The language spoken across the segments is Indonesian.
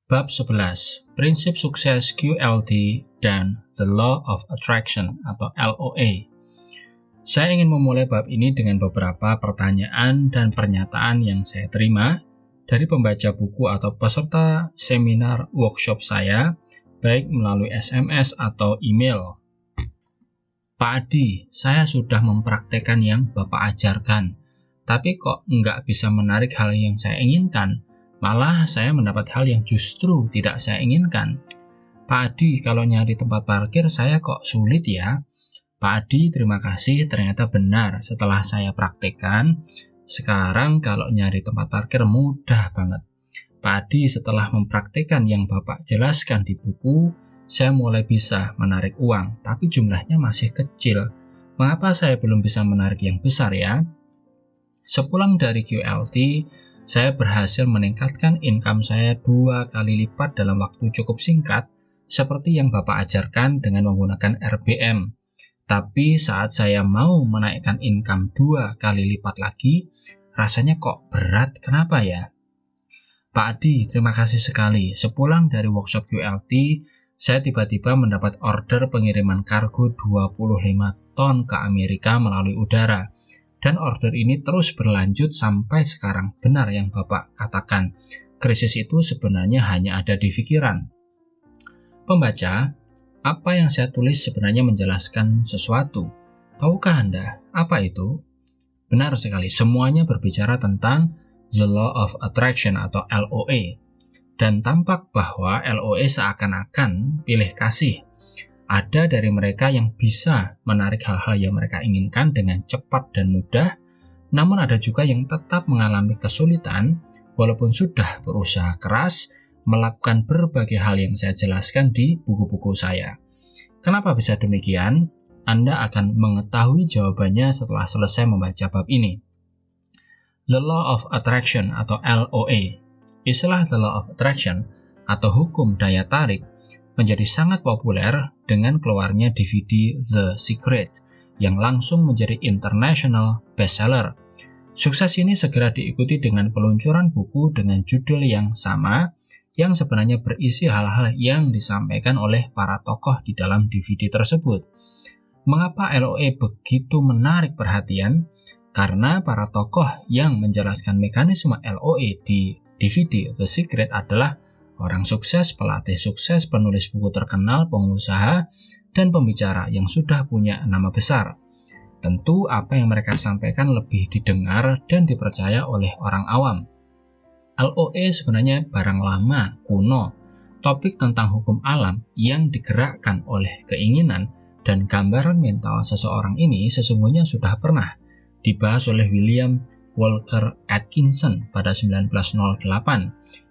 Bab 11, Prinsip Sukses QLT dan The Law of Attraction atau LOA. Saya ingin memulai bab ini dengan beberapa pertanyaan dan pernyataan yang saya terima dari pembaca buku atau peserta seminar workshop saya, baik melalui SMS atau email. Pak Adi, saya sudah mempraktekkan yang Bapak ajarkan, tapi kok nggak bisa menarik hal yang saya inginkan. Malah saya mendapat hal yang justru tidak saya inginkan. Pak Adi, kalau nyari tempat parkir saya kok sulit ya? Pak Adi, terima kasih, ternyata benar. Setelah saya praktekkan, sekarang kalau nyari tempat parkir mudah banget. Pak Adi, setelah mempraktekkan yang Bapak jelaskan di buku, saya mulai bisa menarik uang, tapi jumlahnya masih kecil. Mengapa saya belum bisa menarik yang besar ya? Sepulang dari QLT, saya berhasil meningkatkan income saya 2 kali lipat dalam waktu cukup singkat, seperti yang Bapak ajarkan dengan menggunakan RBM. Tapi saat saya mau menaikkan income 2 kali lipat lagi, rasanya kok berat, kenapa ya? Pak Adi, terima kasih sekali. Sepulang dari workshop QLT, saya tiba-tiba mendapat order pengiriman kargo 25 ton ke Amerika melalui udara. Dan order ini terus berlanjut sampai sekarang. Benar yang Bapak katakan, krisis itu sebenarnya hanya ada di pikiran. Pembaca, apa yang saya tulis sebenarnya menjelaskan sesuatu. Tahukah Anda apa itu? Benar sekali, semuanya berbicara tentang The Law of Attraction atau LOA. Dan tampak bahwa LOA seakan-akan pilih kasih. Ada dari mereka yang bisa menarik hal-hal yang mereka inginkan dengan cepat dan mudah, namun ada juga yang tetap mengalami kesulitan walaupun sudah berusaha keras melakukan berbagai hal yang saya jelaskan di buku-buku saya. Kenapa bisa demikian? Anda akan mengetahui jawabannya setelah selesai membaca bab ini. The Law of Attraction atau LOA. Istilah The Law of Attraction atau hukum daya tarik menjadi sangat populer dengan keluarnya DVD The Secret yang langsung menjadi international bestseller. Sukses ini segera diikuti dengan peluncuran buku dengan judul yang sama yang sebenarnya berisi hal-hal yang disampaikan oleh para tokoh di dalam DVD tersebut. Mengapa LOA begitu menarik perhatian? Karena para tokoh yang menjelaskan mekanisme LOA di DVD The Secret adalah orang sukses, pelatih sukses, penulis buku terkenal, pengusaha, dan pembicara yang sudah punya nama besar. Tentu apa yang mereka sampaikan lebih didengar dan dipercaya oleh orang awam. LOA sebenarnya barang lama, kuno, topik tentang hukum alam yang digerakkan oleh keinginan dan gambaran mental seseorang ini sesungguhnya sudah pernah dibahas oleh William Walker Atkinson pada 1908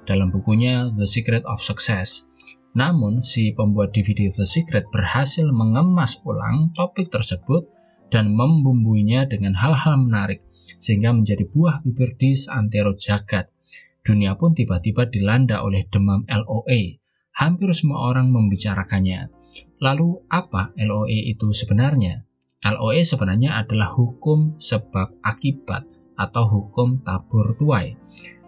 dalam bukunya The Secret of Success. Namun, si pembuat DVD The Secret berhasil mengemas ulang topik tersebut dan membumbuinya dengan hal-hal menarik sehingga menjadi buah bibir di seantero jagat. Dunia pun tiba-tiba dilanda oleh demam LOA. Hampir semua orang membicarakannya. Lalu, apa LOA itu sebenarnya? LOA sebenarnya adalah hukum sebab akibat atau hukum tabur tuai.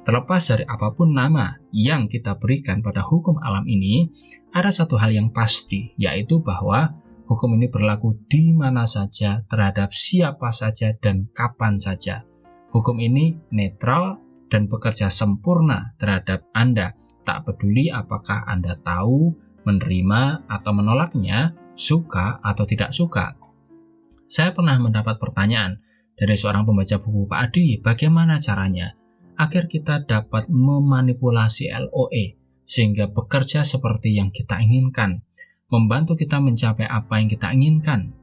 Terlepas dari apapun nama yang kita berikan pada hukum alam ini, ada satu hal yang pasti, yaitu bahwa hukum ini berlaku di mana saja, terhadap siapa saja, dan kapan saja. Hukum ini netral dan bekerja sempurna terhadap Anda, tak peduli apakah Anda tahu, menerima, atau menolaknya, suka atau tidak suka. Saya pernah mendapat pertanyaan dari seorang pembaca buku, Pak Adi, bagaimana caranya agar kita dapat memanipulasi LOA sehingga bekerja seperti yang kita inginkan, membantu kita mencapai apa yang kita inginkan?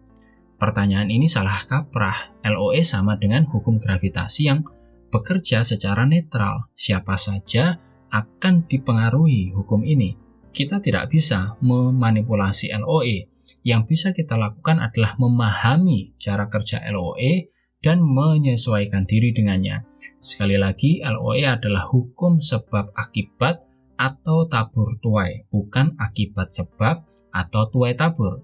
Pertanyaan ini salah kaprah. LOA sama dengan hukum gravitasi yang bekerja secara netral. Siapa saja akan dipengaruhi hukum ini. Kita tidak bisa memanipulasi LOA. Yang bisa kita lakukan adalah memahami cara kerja LOA dan menyesuaikan diri dengannya. Sekali lagi, LOA adalah hukum sebab akibat atau tabur tuai, bukan akibat sebab atau tuai tabur.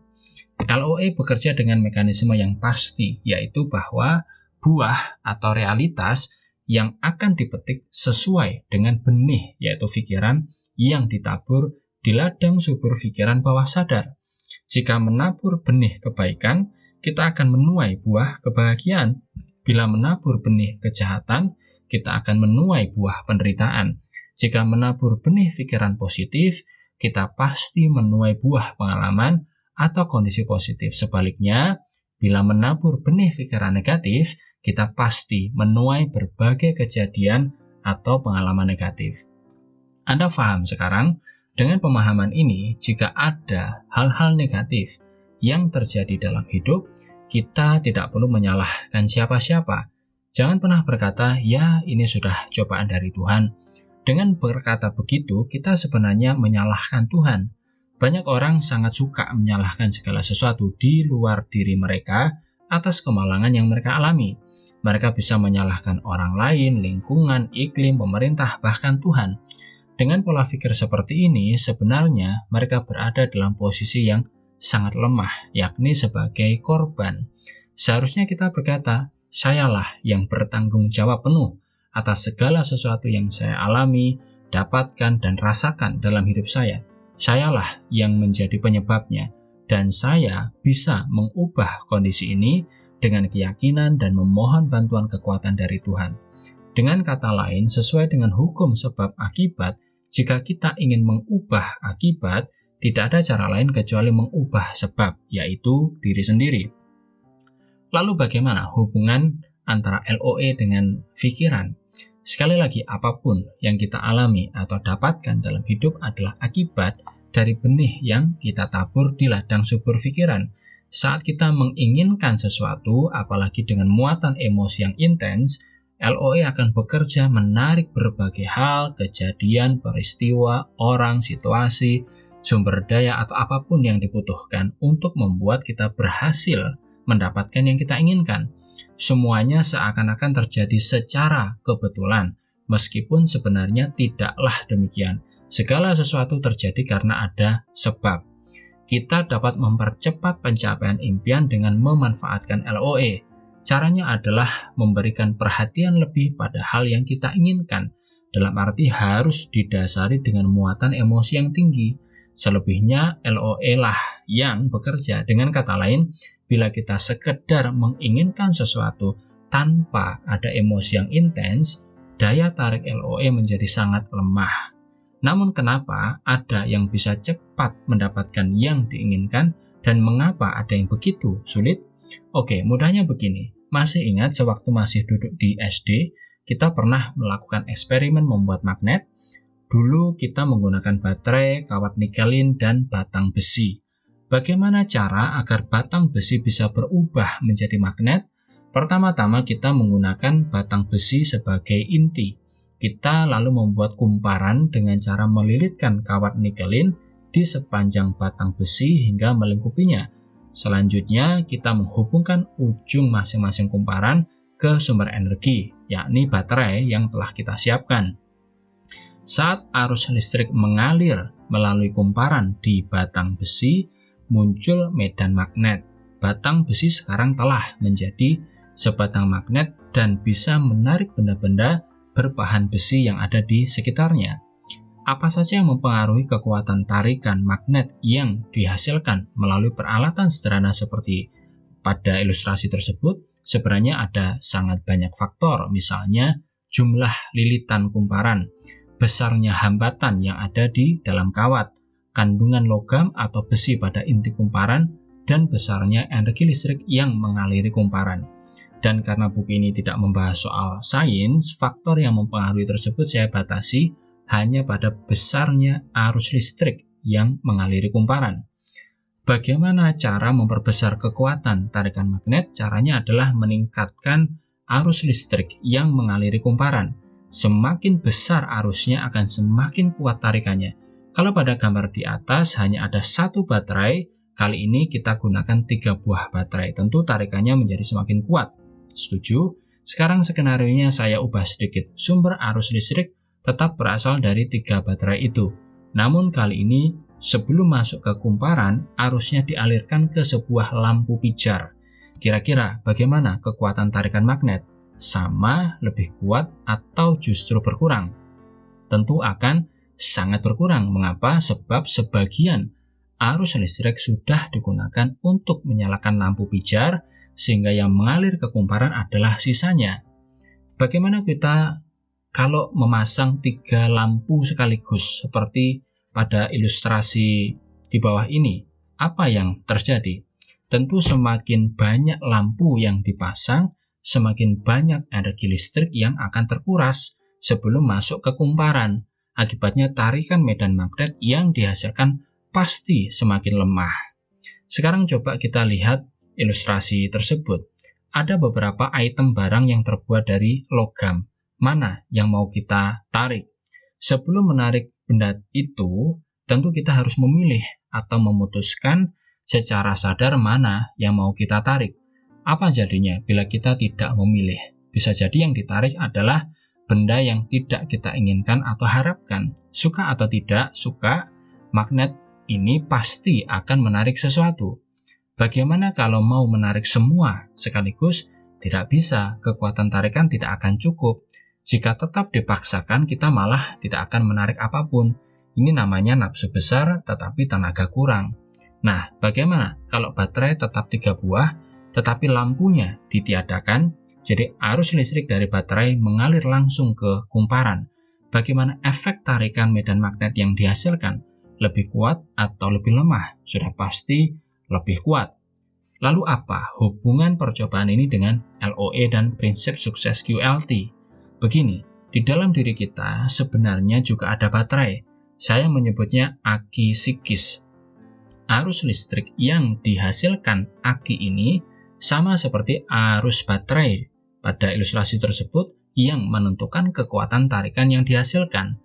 LOA bekerja dengan mekanisme yang pasti, yaitu bahwa buah atau realitas yang akan dipetik sesuai dengan benih, yaitu pikiran yang ditabur di ladang subur pikiran bawah sadar. Jika menabur benih kebaikan, kita akan menuai buah kebahagiaan. Bila menabur benih kejahatan, kita akan menuai buah penderitaan. Jika menabur benih pikiran positif, kita pasti menuai buah pengalaman atau kondisi positif. Sebaliknya, bila menabur benih pikiran negatif, kita pasti menuai berbagai kejadian atau pengalaman negatif. Anda paham sekarang? Dengan pemahaman ini, jika ada hal-hal negatif yang terjadi dalam hidup, kita tidak perlu menyalahkan siapa-siapa. Jangan pernah berkata, ya ini sudah cobaan dari Tuhan. Dengan berkata begitu, kita sebenarnya menyalahkan Tuhan. Banyak orang sangat suka menyalahkan segala sesuatu di luar diri mereka atas kemalangan yang mereka alami. Mereka bisa menyalahkan orang lain, lingkungan, iklim, pemerintah, bahkan Tuhan. Dengan pola pikir seperti ini, sebenarnya mereka berada dalam posisi yang sangat lemah, yakni sebagai korban. Seharusnya kita berkata, sayalah yang bertanggung jawab penuh atas segala sesuatu yang saya alami, dapatkan, dan rasakan dalam hidup saya. Sayalah yang menjadi penyebabnya, dan saya bisa mengubah kondisi ini dengan keyakinan dan memohon bantuan kekuatan dari Tuhan. Dengan kata lain, sesuai dengan hukum sebab akibat, jika kita ingin mengubah akibat, tidak ada cara lain kecuali mengubah sebab, yaitu diri sendiri. Lalu bagaimana hubungan antara LOE dengan pikiran? Sekali lagi, apapun yang kita alami atau dapatkan dalam hidup adalah akibat dari benih yang kita tabur di ladang subur pikiran. Saat kita menginginkan sesuatu, apalagi dengan muatan emosi yang intens, LOE akan bekerja menarik berbagai hal, kejadian, peristiwa, orang, situasi, sumber daya, atau apapun yang dibutuhkan untuk membuat kita berhasil mendapatkan yang kita inginkan. Semuanya seakan-akan terjadi secara kebetulan, meskipun sebenarnya tidaklah demikian. Segala sesuatu terjadi karena ada sebab. Kita dapat mempercepat pencapaian impian dengan memanfaatkan LOE. Caranya adalah memberikan perhatian lebih pada hal yang kita inginkan, dalam arti harus didasari dengan muatan emosi yang tinggi. Selebihnya LOE lah yang bekerja. Dengan kata lain, bila kita sekedar menginginkan sesuatu tanpa ada emosi yang intens, daya tarik LOE menjadi sangat lemah. Namun kenapa ada yang bisa cepat mendapatkan yang diinginkan dan mengapa ada yang begitu sulit? Oke, mudahnya begini. Masih ingat sewaktu masih duduk di SD, kita pernah melakukan eksperimen membuat magnet? Dulu kita menggunakan baterai, kawat nikelin, dan batang besi. Bagaimana cara agar batang besi bisa berubah menjadi magnet? Pertama-tama kita menggunakan batang besi sebagai inti. Kita lalu membuat kumparan dengan cara melilitkan kawat nikelin di sepanjang batang besi hingga melingkupinya. Selanjutnya, kita menghubungkan ujung masing-masing kumparan ke sumber energi, yakni baterai yang telah kita siapkan. Saat arus listrik mengalir melalui kumparan di batang besi, muncul medan magnet. Batang besi sekarang telah menjadi sebatang magnet dan bisa menarik benda-benda berbahan besi yang ada di sekitarnya. Apa saja yang mempengaruhi kekuatan tarikan magnet yang dihasilkan melalui peralatan sederhana seperti pada ilustrasi tersebut? Sebenarnya ada sangat banyak faktor, misalnya jumlah lilitan kumparan, besarnya hambatan yang ada di dalam kawat, kandungan logam atau besi pada inti kumparan, dan besarnya energi listrik yang mengaliri kumparan. Dan karena buku ini tidak membahas soal sains, faktor yang mempengaruhi tersebut saya batasi hanya pada besarnya arus listrik yang mengaliri kumparan. Bagaimana cara memperbesar kekuatan tarikan magnet? Caranya adalah meningkatkan arus listrik yang mengaliri kumparan. Semakin besar arusnya akan semakin kuat tarikannya. Kalau pada gambar di atas hanya ada satu baterai, kali ini kita gunakan 3 buah baterai. Tentu tarikannya menjadi semakin kuat. Setuju? Sekarang skenarionya saya ubah sedikit. Sumber arus listrik tetap berasal dari 3 baterai itu. Namun kali ini sebelum masuk ke kumparan, arusnya dialirkan ke sebuah lampu pijar. Kira-kira bagaimana kekuatan tarikan magnet? Sama, lebih kuat, atau justru berkurang? Tentu akan sangat berkurang. Mengapa? Sebab sebagian arus listrik sudah digunakan untuk menyalakan lampu pijar, sehingga yang mengalir ke kumparan adalah sisanya. Bagaimana kita kalau memasang 3 lampu sekaligus seperti pada ilustrasi di bawah ini? Apa yang terjadi? Tentu semakin banyak lampu yang dipasang, semakin banyak energi listrik yang akan terkuras sebelum masuk ke kumparan. Akibatnya tarikan medan magnet yang dihasilkan pasti semakin lemah. Sekarang coba kita lihat ilustrasi tersebut. Ada beberapa item barang yang terbuat dari logam. Mana yang mau kita tarik? Sebelum menarik benda itu, tentu kita harus memilih atau memutuskan secara sadar mana yang mau kita tarik. Apa jadinya bila kita tidak memilih? Bisa jadi yang ditarik adalah benda yang tidak kita inginkan atau harapkan. Suka atau tidak suka, magnet ini pasti akan menarik sesuatu. Bagaimana kalau mau menarik semua sekaligus? Tidak bisa, kekuatan tarikan tidak akan cukup. Jika tetap dipaksakan, kita malah tidak akan menarik apapun. Ini namanya nafsu besar tetapi tenaga kurang. Nah, bagaimana kalau baterai tetap 3 buah, tetapi lampunya ditiadakan? Jadi arus listrik dari baterai mengalir langsung ke kumparan. Bagaimana efek tarikan medan magnet yang dihasilkan? Lebih kuat atau lebih lemah? Sudah pasti lebih kuat. Lalu apa hubungan percobaan ini dengan LOA dan prinsip sukses QLT? Begini, di dalam diri kita sebenarnya juga ada baterai. Saya menyebutnya aki psikis. Arus listrik yang dihasilkan aki ini sama seperti arus baterai pada ilustrasi tersebut yang menentukan kekuatan tarikan yang dihasilkan.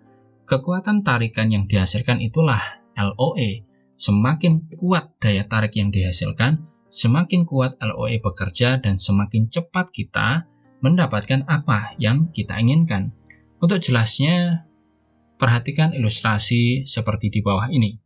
Kekuatan tarikan yang dihasilkan itulah LOA. Semakin kuat daya tarik yang dihasilkan, semakin kuat LOA bekerja dan semakin cepat kita mendapatkan apa yang kita inginkan. Untuk jelasnya, perhatikan ilustrasi seperti di bawah ini.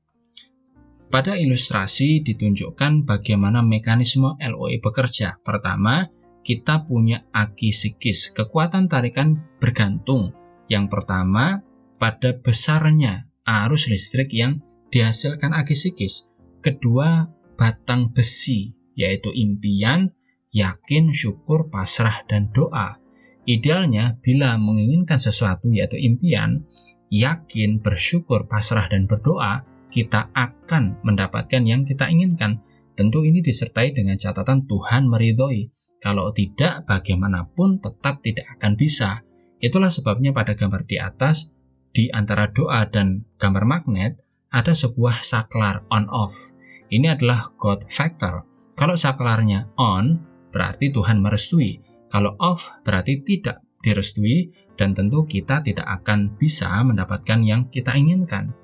Pada ilustrasi ditunjukkan bagaimana mekanisme LOA bekerja. Pertama, kita punya aki psikis. Kekuatan tarikan bergantung. Yang pertama, pada besarnya arus listrik yang dihasilkan aki psikis. Kedua, batang besi, yaitu impian, yakin, syukur, pasrah, dan doa. Idealnya, bila menginginkan sesuatu yaitu impian, yakin, bersyukur, pasrah, dan berdoa, kita akan mendapatkan yang kita inginkan. Tentu ini disertai dengan catatan Tuhan meridhoi. Kalau tidak, bagaimanapun tetap tidak akan bisa. Itulah sebabnya pada gambar di atas, di antara doa dan gambar magnet, ada sebuah saklar on-off. Ini adalah God factor. Kalau saklarnya on, berarti Tuhan merestui. Kalau off, berarti tidak direstui, dan tentu kita tidak akan bisa mendapatkan yang kita inginkan.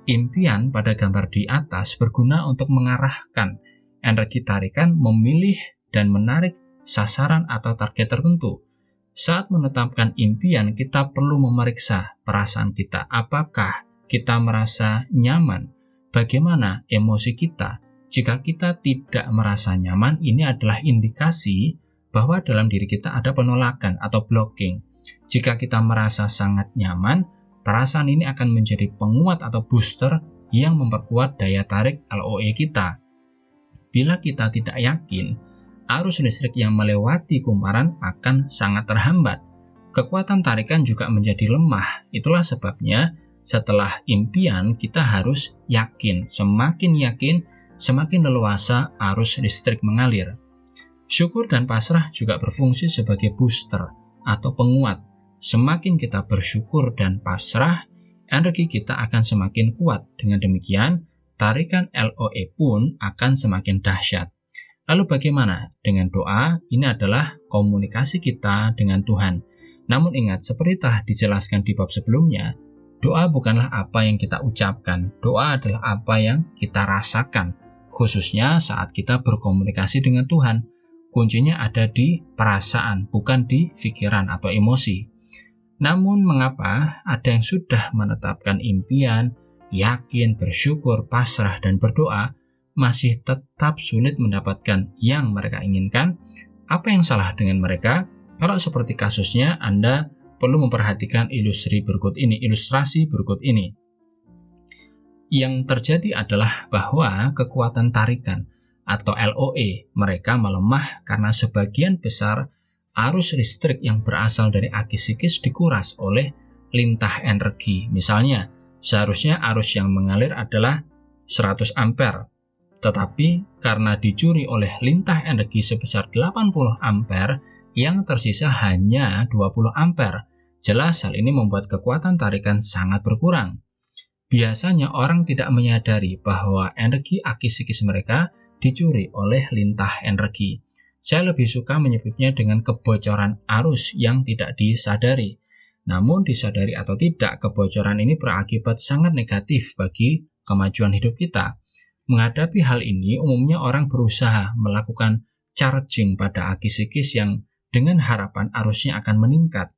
Impian pada gambar di atas berguna untuk mengarahkan energi tarikan memilih dan menarik sasaran atau target tertentu. Saat menetapkan impian, kita perlu memeriksa perasaan kita. Apakah kita merasa nyaman? Bagaimana emosi kita? Jika kita tidak merasa nyaman, ini adalah indikasi bahwa dalam diri kita ada penolakan atau blocking. Jika kita merasa sangat nyaman, perasaan ini akan menjadi penguat atau booster yang memperkuat daya tarik LOA kita. Bila kita tidak yakin, arus listrik yang melewati kumparan akan sangat terhambat. Kekuatan tarikan juga menjadi lemah. Itulah sebabnya setelah impian kita harus yakin. Semakin yakin, semakin leluasa arus listrik mengalir. Syukur dan pasrah juga berfungsi sebagai booster atau penguat. Semakin kita bersyukur dan pasrah, energi kita akan semakin kuat. Dengan demikian, tarikan LOA pun akan semakin dahsyat. Lalu bagaimana dengan doa? Ini adalah komunikasi kita dengan Tuhan. Namun ingat, seperti telah dijelaskan di bab sebelumnya, doa bukanlah apa yang kita ucapkan. Doa adalah apa yang kita rasakan, khususnya saat kita berkomunikasi dengan Tuhan. Kuncinya ada di perasaan, bukan di pikiran atau emosi. Namun mengapa ada yang sudah menetapkan impian, yakin, bersyukur, pasrah, dan berdoa, masih tetap sulit mendapatkan yang mereka inginkan? Apa yang salah dengan mereka? Kalau seperti kasusnya, Anda perlu memperhatikan ilustrasi berikut ini. Yang terjadi adalah bahwa kekuatan tarikan atau LOE mereka melemah karena sebagian besar arus listrik yang berasal dari aki psikis dikuras oleh lintah energi. Misalnya, seharusnya arus yang mengalir adalah 100 ampere, tetapi karena dicuri oleh lintah energi sebesar 80 ampere, yang tersisa hanya 20 ampere. Jelas hal ini membuat kekuatan tarikan sangat berkurang. Biasanya orang tidak menyadari bahwa energi aki psikis mereka dicuri oleh lintah energi. Saya lebih suka menyebutnya dengan kebocoran arus yang tidak disadari. Namun disadari atau tidak, kebocoran ini berakibat sangat negatif bagi kemajuan hidup kita. Menghadapi hal ini, umumnya orang berusaha melakukan charging pada aki psikis yang dengan harapan arusnya akan meningkat.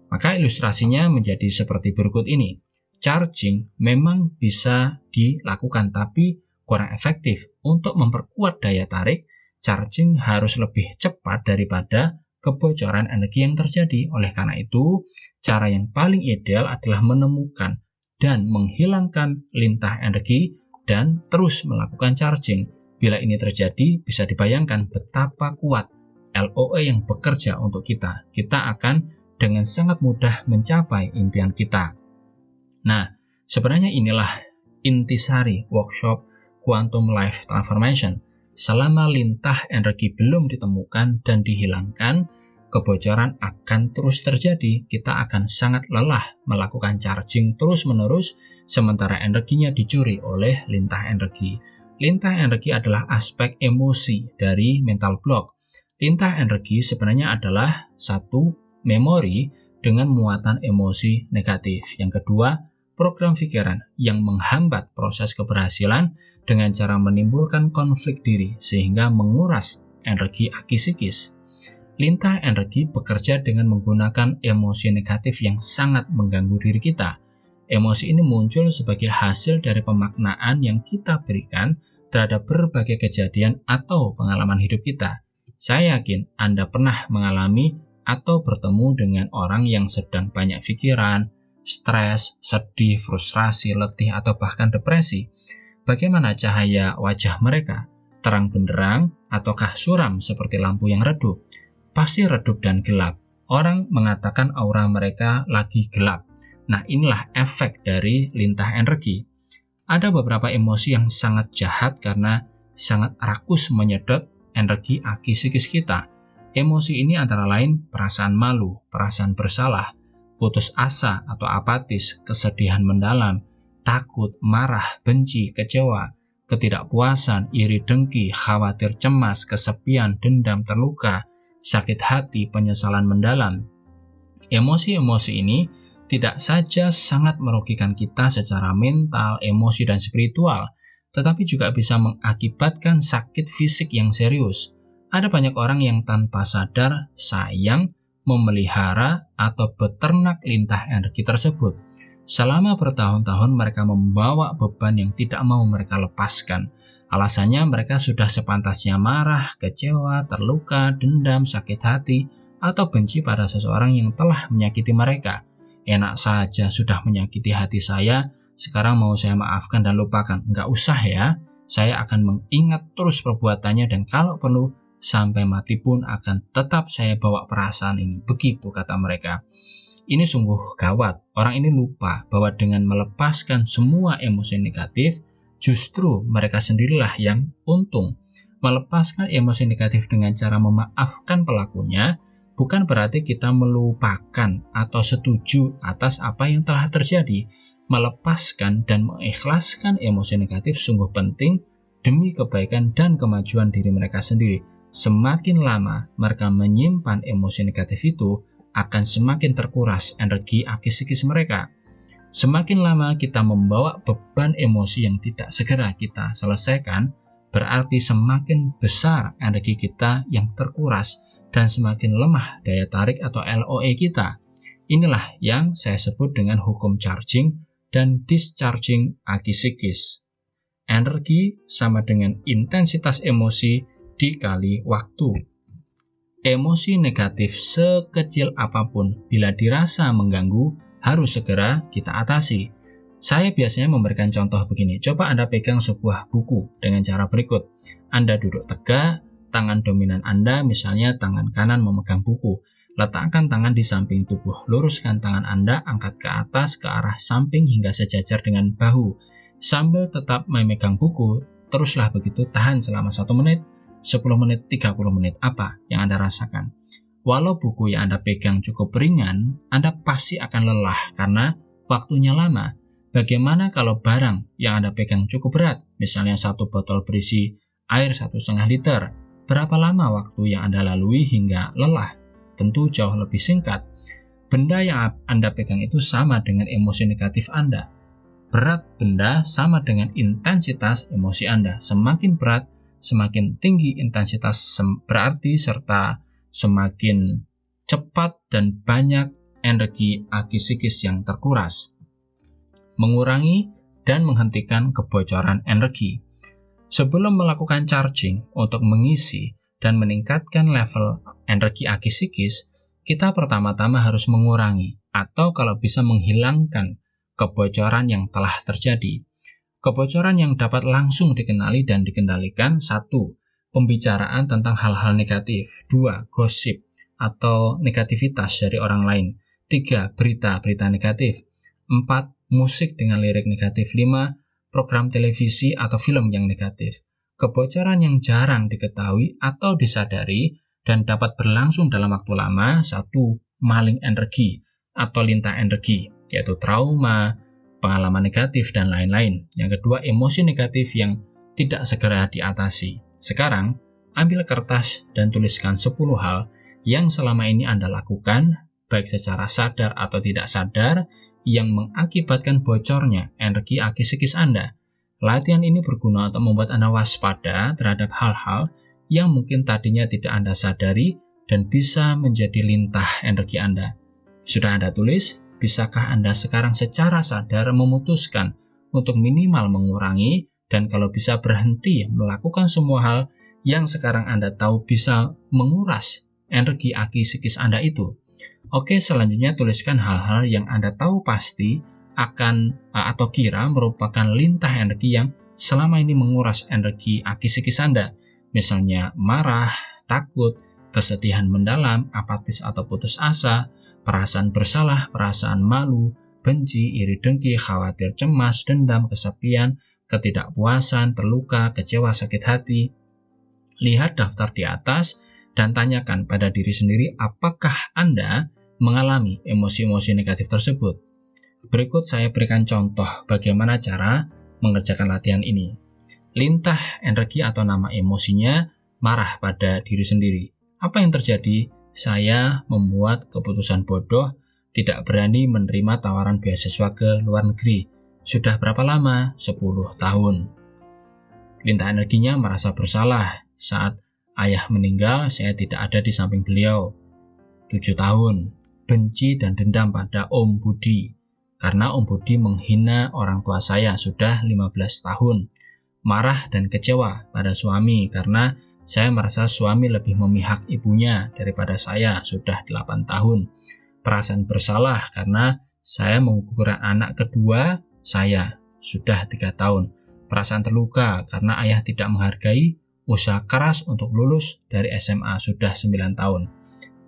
Maka ilustrasinya menjadi seperti berikut ini. Charging memang bisa dilakukan tapi kurang efektif. Untuk memperkuat daya tarik, charging harus lebih cepat daripada kebocoran energi yang terjadi. Oleh karena itu, cara yang paling ideal adalah menemukan dan menghilangkan lintah energi dan terus melakukan charging. Bila ini terjadi, bisa dibayangkan betapa kuat LOE yang bekerja untuk kita. Kita akan dengan sangat mudah mencapai impian kita. Nah, sebenarnya inilah intisari workshop Quantum Life Transformation. Selama lintah energi belum ditemukan dan dihilangkan, kebocoran akan terus terjadi. Kita akan sangat lelah melakukan charging terus-menerus, sementara energinya dicuri oleh lintah energi. Lintah energi adalah aspek emosi dari mental block. Lintah energi sebenarnya adalah satu, memori dengan muatan emosi negatif. Yang kedua, program pikiran yang menghambat proses keberhasilan dengan cara menimbulkan konflik diri sehingga menguras energi aki psikis. Lintah energi bekerja dengan menggunakan emosi negatif yang sangat mengganggu diri kita. Emosi ini muncul sebagai hasil dari pemaknaan yang kita berikan terhadap berbagai kejadian atau pengalaman hidup kita. Saya yakin Anda pernah mengalami atau bertemu dengan orang yang sedang banyak pikiran, stres, sedih, frustrasi, letih, atau bahkan depresi. Bagaimana cahaya wajah mereka? Terang benderang ataukah suram seperti lampu yang redup? Pasti redup dan gelap. Orang mengatakan aura mereka lagi gelap. Nah, inilah efek dari lintah energi. Ada beberapa emosi yang sangat jahat karena sangat rakus menyedot energi aki psikis kita. Emosi ini antara lain perasaan malu, perasaan bersalah, putus asa atau apatis, kesedihan mendalam, takut, marah, benci, kecewa, ketidakpuasan, iri dengki, khawatir, cemas, kesepian, dendam, terluka, sakit hati, penyesalan mendalam. Emosi-emosi ini tidak saja sangat merugikan kita secara mental, emosi, dan spiritual, tetapi juga bisa mengakibatkan sakit fisik yang serius. Ada banyak orang yang tanpa sadar sayang memelihara atau beternak lintah energi tersebut. Selama bertahun-tahun mereka membawa beban yang tidak mau mereka lepaskan. Alasannya mereka sudah sepantasnya marah, kecewa, terluka, dendam, sakit hati, atau benci pada seseorang yang telah menyakiti mereka. Enak saja sudah menyakiti hati saya, sekarang mau saya maafkan dan lupakan. Nggak usah ya, saya akan mengingat terus perbuatannya dan kalau perlu sampai mati pun akan tetap saya bawa perasaan ini. Begitu kata mereka. Ini sungguh gawat. Orang ini lupa bahwa dengan melepaskan semua emosi negatif, justru mereka sendirilah yang untung. Melepaskan emosi negatif dengan cara memaafkan pelakunya bukan berarti kita melupakan atau setuju atas apa yang telah terjadi. Melepaskan dan mengikhlaskan emosi negatif sungguh penting demi kebaikan dan kemajuan diri mereka sendiri. Semakin lama mereka menyimpan emosi negatif itu, akan semakin terkuras energi aki psikis mereka. Semakin lama kita membawa beban emosi yang tidak segera kita selesaikan, berarti semakin besar energi kita yang terkuras dan semakin lemah daya tarik atau LOE kita. Inilah yang saya sebut dengan hukum charging dan discharging aki psikis. Energi sama dengan intensitas emosi dikali waktu. Emosi negatif sekecil apapun bila dirasa mengganggu harus segera kita atasi. Saya biasanya memberikan contoh begini. Coba Anda pegang sebuah buku dengan cara berikut. Anda duduk tegak, tangan dominan Anda, misalnya tangan kanan memegang buku. Letakkan tangan di samping tubuh. Luruskan tangan Anda, angkat ke atas, ke arah samping hingga sejajar dengan bahu. Sambil tetap memegang buku, teruslah begitu, tahan selama 1 menit, 10 menit, 30 menit. Apa yang Anda rasakan? Walau buku yang Anda pegang cukup ringan, Anda pasti akan lelah karena waktunya lama. Bagaimana kalau barang yang Anda pegang cukup berat, misalnya 1 botol berisi air 1,5 liter? Berapa lama waktu yang Anda lalui hingga lelah? Tentu jauh lebih singkat. Benda yang Anda pegang itu sama dengan emosi negatif Anda. Berat benda sama dengan intensitas emosi Anda. Semakin berat, semakin tinggi intensitas berarti serta semakin cepat dan banyak energi aki psikis yang terkuras. Mengurangi dan menghentikan kebocoran energi. Sebelum melakukan charging untuk mengisi dan meningkatkan level energi aki psikis, kita pertama-tama harus mengurangi atau kalau bisa menghilangkan kebocoran yang telah terjadi. Kebocoran yang dapat langsung dikenali dan dikendalikan: 1. Pembicaraan tentang hal-hal negatif. 2. Gosip atau negativitas dari orang lain. 3. Berita-berita negatif. 4. Musik dengan lirik negatif. 5. Program televisi atau film yang negatif. Kebocoran yang jarang diketahui atau disadari dan dapat berlangsung dalam waktu lama. 1. Maling energi atau lintah energi, yaitu trauma, pengalaman negatif, dan lain-lain. Yang kedua, emosi negatif yang tidak segera diatasi. Sekarang, ambil kertas dan tuliskan 10 hal yang selama ini Anda lakukan, baik secara sadar atau tidak sadar, yang mengakibatkan bocornya energi aki psikis Anda. Latihan ini berguna untuk membuat Anda waspada terhadap hal-hal yang mungkin tadinya tidak Anda sadari dan bisa menjadi lintah energi Anda. Sudah Anda tulis? Bisakah Anda sekarang secara sadar memutuskan untuk minimal mengurangi dan kalau bisa berhenti melakukan semua hal yang sekarang Anda tahu bisa menguras energi aki psikis Anda itu? Oke, selanjutnya tuliskan hal-hal yang Anda tahu pasti akan atau kira merupakan lintah energi yang selama ini menguras energi aki psikis Anda. Misalnya marah, takut, kesedihan mendalam, apatis atau putus asa, perasaan bersalah, perasaan malu, benci, iri dengki, khawatir, cemas, dendam, kesepian, ketidakpuasan, terluka, kecewa, sakit hati. Lihat daftar di atas dan tanyakan pada diri sendiri apakah Anda mengalami emosi-emosi negatif tersebut. Berikut saya berikan contoh bagaimana cara mengerjakan latihan ini. Lintah energi atau nama emosinya marah pada diri sendiri. Apa yang terjadi? Saya membuat keputusan bodoh, tidak berani menerima tawaran beasiswa ke luar negeri. Sudah berapa lama? 10 tahun. Lintah energinya merasa bersalah. Saat ayah meninggal, saya tidak ada di samping beliau. 7 tahun. Benci dan dendam pada Om Budi. Karena Om Budi menghina orang tua saya. Sudah 15 tahun. Marah dan kecewa pada suami karena saya merasa suami lebih memihak ibunya daripada saya. Sudah 8 tahun. Perasaan bersalah karena saya menggugurkan anak kedua saya. Sudah 3 tahun. Perasaan terluka karena ayah tidak menghargai usaha keras untuk lulus dari SMA. Sudah 9 tahun.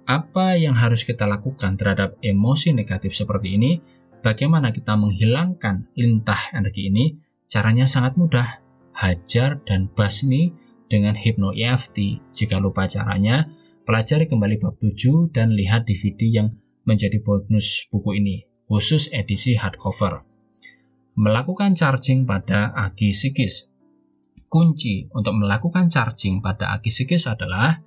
Apa yang harus kita lakukan terhadap emosi negatif seperti ini? Bagaimana kita menghilangkan lintah energi ini? Caranya sangat mudah. Hajar dan basmi dengan Hypno EFT. Jika lupa caranya, pelajari kembali bab 7 dan lihat DVD yang menjadi bonus buku ini, khusus edisi hardcover. Melakukan charging pada aki psikis. Kunci untuk melakukan charging pada aki psikis adalah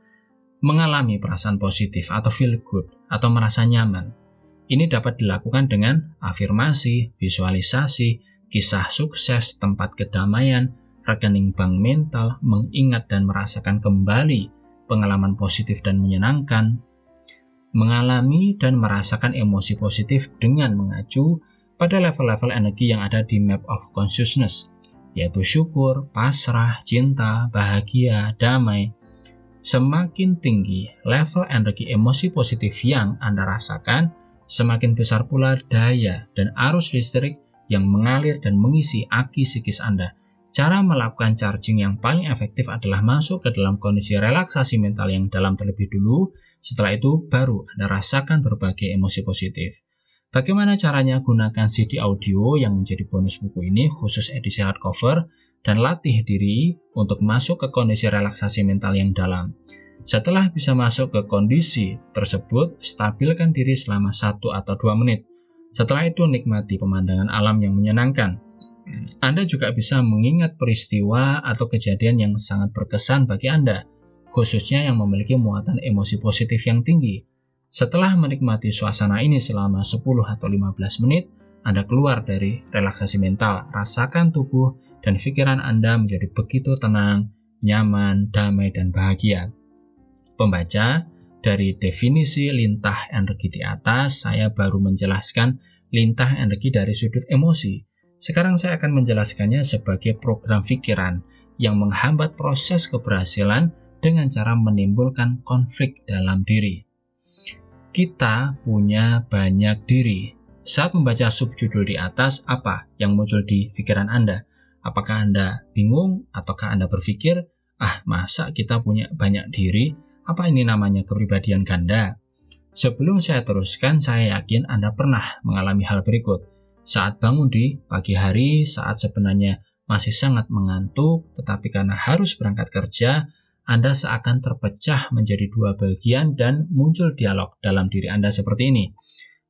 mengalami perasaan positif atau feel good atau merasa nyaman. Ini dapat dilakukan dengan afirmasi, visualisasi, kisah sukses, tempat kedamaian, rekening bank mental, mengingat dan merasakan kembali pengalaman positif dan menyenangkan, mengalami dan merasakan emosi positif dengan mengacu pada level-level energi yang ada di Map of Consciousness, yaitu syukur, pasrah, cinta, bahagia, damai. Semakin tinggi level energi emosi positif yang Anda rasakan, semakin besar pula daya dan arus listrik yang mengalir dan mengisi aki psikis Anda. Cara melakukan charging yang paling efektif adalah masuk ke dalam kondisi relaksasi mental yang dalam terlebih dulu. Setelah itu baru Anda rasakan berbagai emosi positif. Bagaimana caranya? Gunakan CD audio yang menjadi bonus buku ini khusus edisi hardcover dan latih diri untuk masuk ke kondisi relaksasi mental yang dalam. Setelah bisa masuk ke kondisi tersebut, stabilkan diri selama 1 atau 2 menit. Setelah itu nikmati pemandangan alam yang menyenangkan. Anda juga bisa mengingat peristiwa atau kejadian yang sangat berkesan bagi Anda, khususnya yang memiliki muatan emosi positif yang tinggi. Setelah menikmati suasana ini selama 10 atau 15 menit, Anda keluar dari relaksasi mental. Rasakan tubuh dan pikiran Anda menjadi begitu tenang, nyaman, damai, dan bahagia. Pembaca, dari definisi lintah energi di atas, saya baru menjelaskan lintah energi dari sudut emosi. Sekarang saya akan menjelaskannya sebagai program pikiran yang menghambat proses keberhasilan dengan cara menimbulkan konflik dalam diri. Kita punya banyak diri. Saat membaca subjudul di atas, apa yang muncul di pikiran Anda? Apakah Anda bingung ataukah Anda berpikir, masa kita punya banyak diri? Apa ini namanya kepribadian ganda? Sebelum saya teruskan, saya yakin Anda pernah mengalami hal berikut. Saat bangun di pagi hari, saat sebenarnya masih sangat mengantuk, tetapi karena harus berangkat kerja, Anda seakan terpecah menjadi 2 bagian dan muncul dialog dalam diri Anda seperti ini.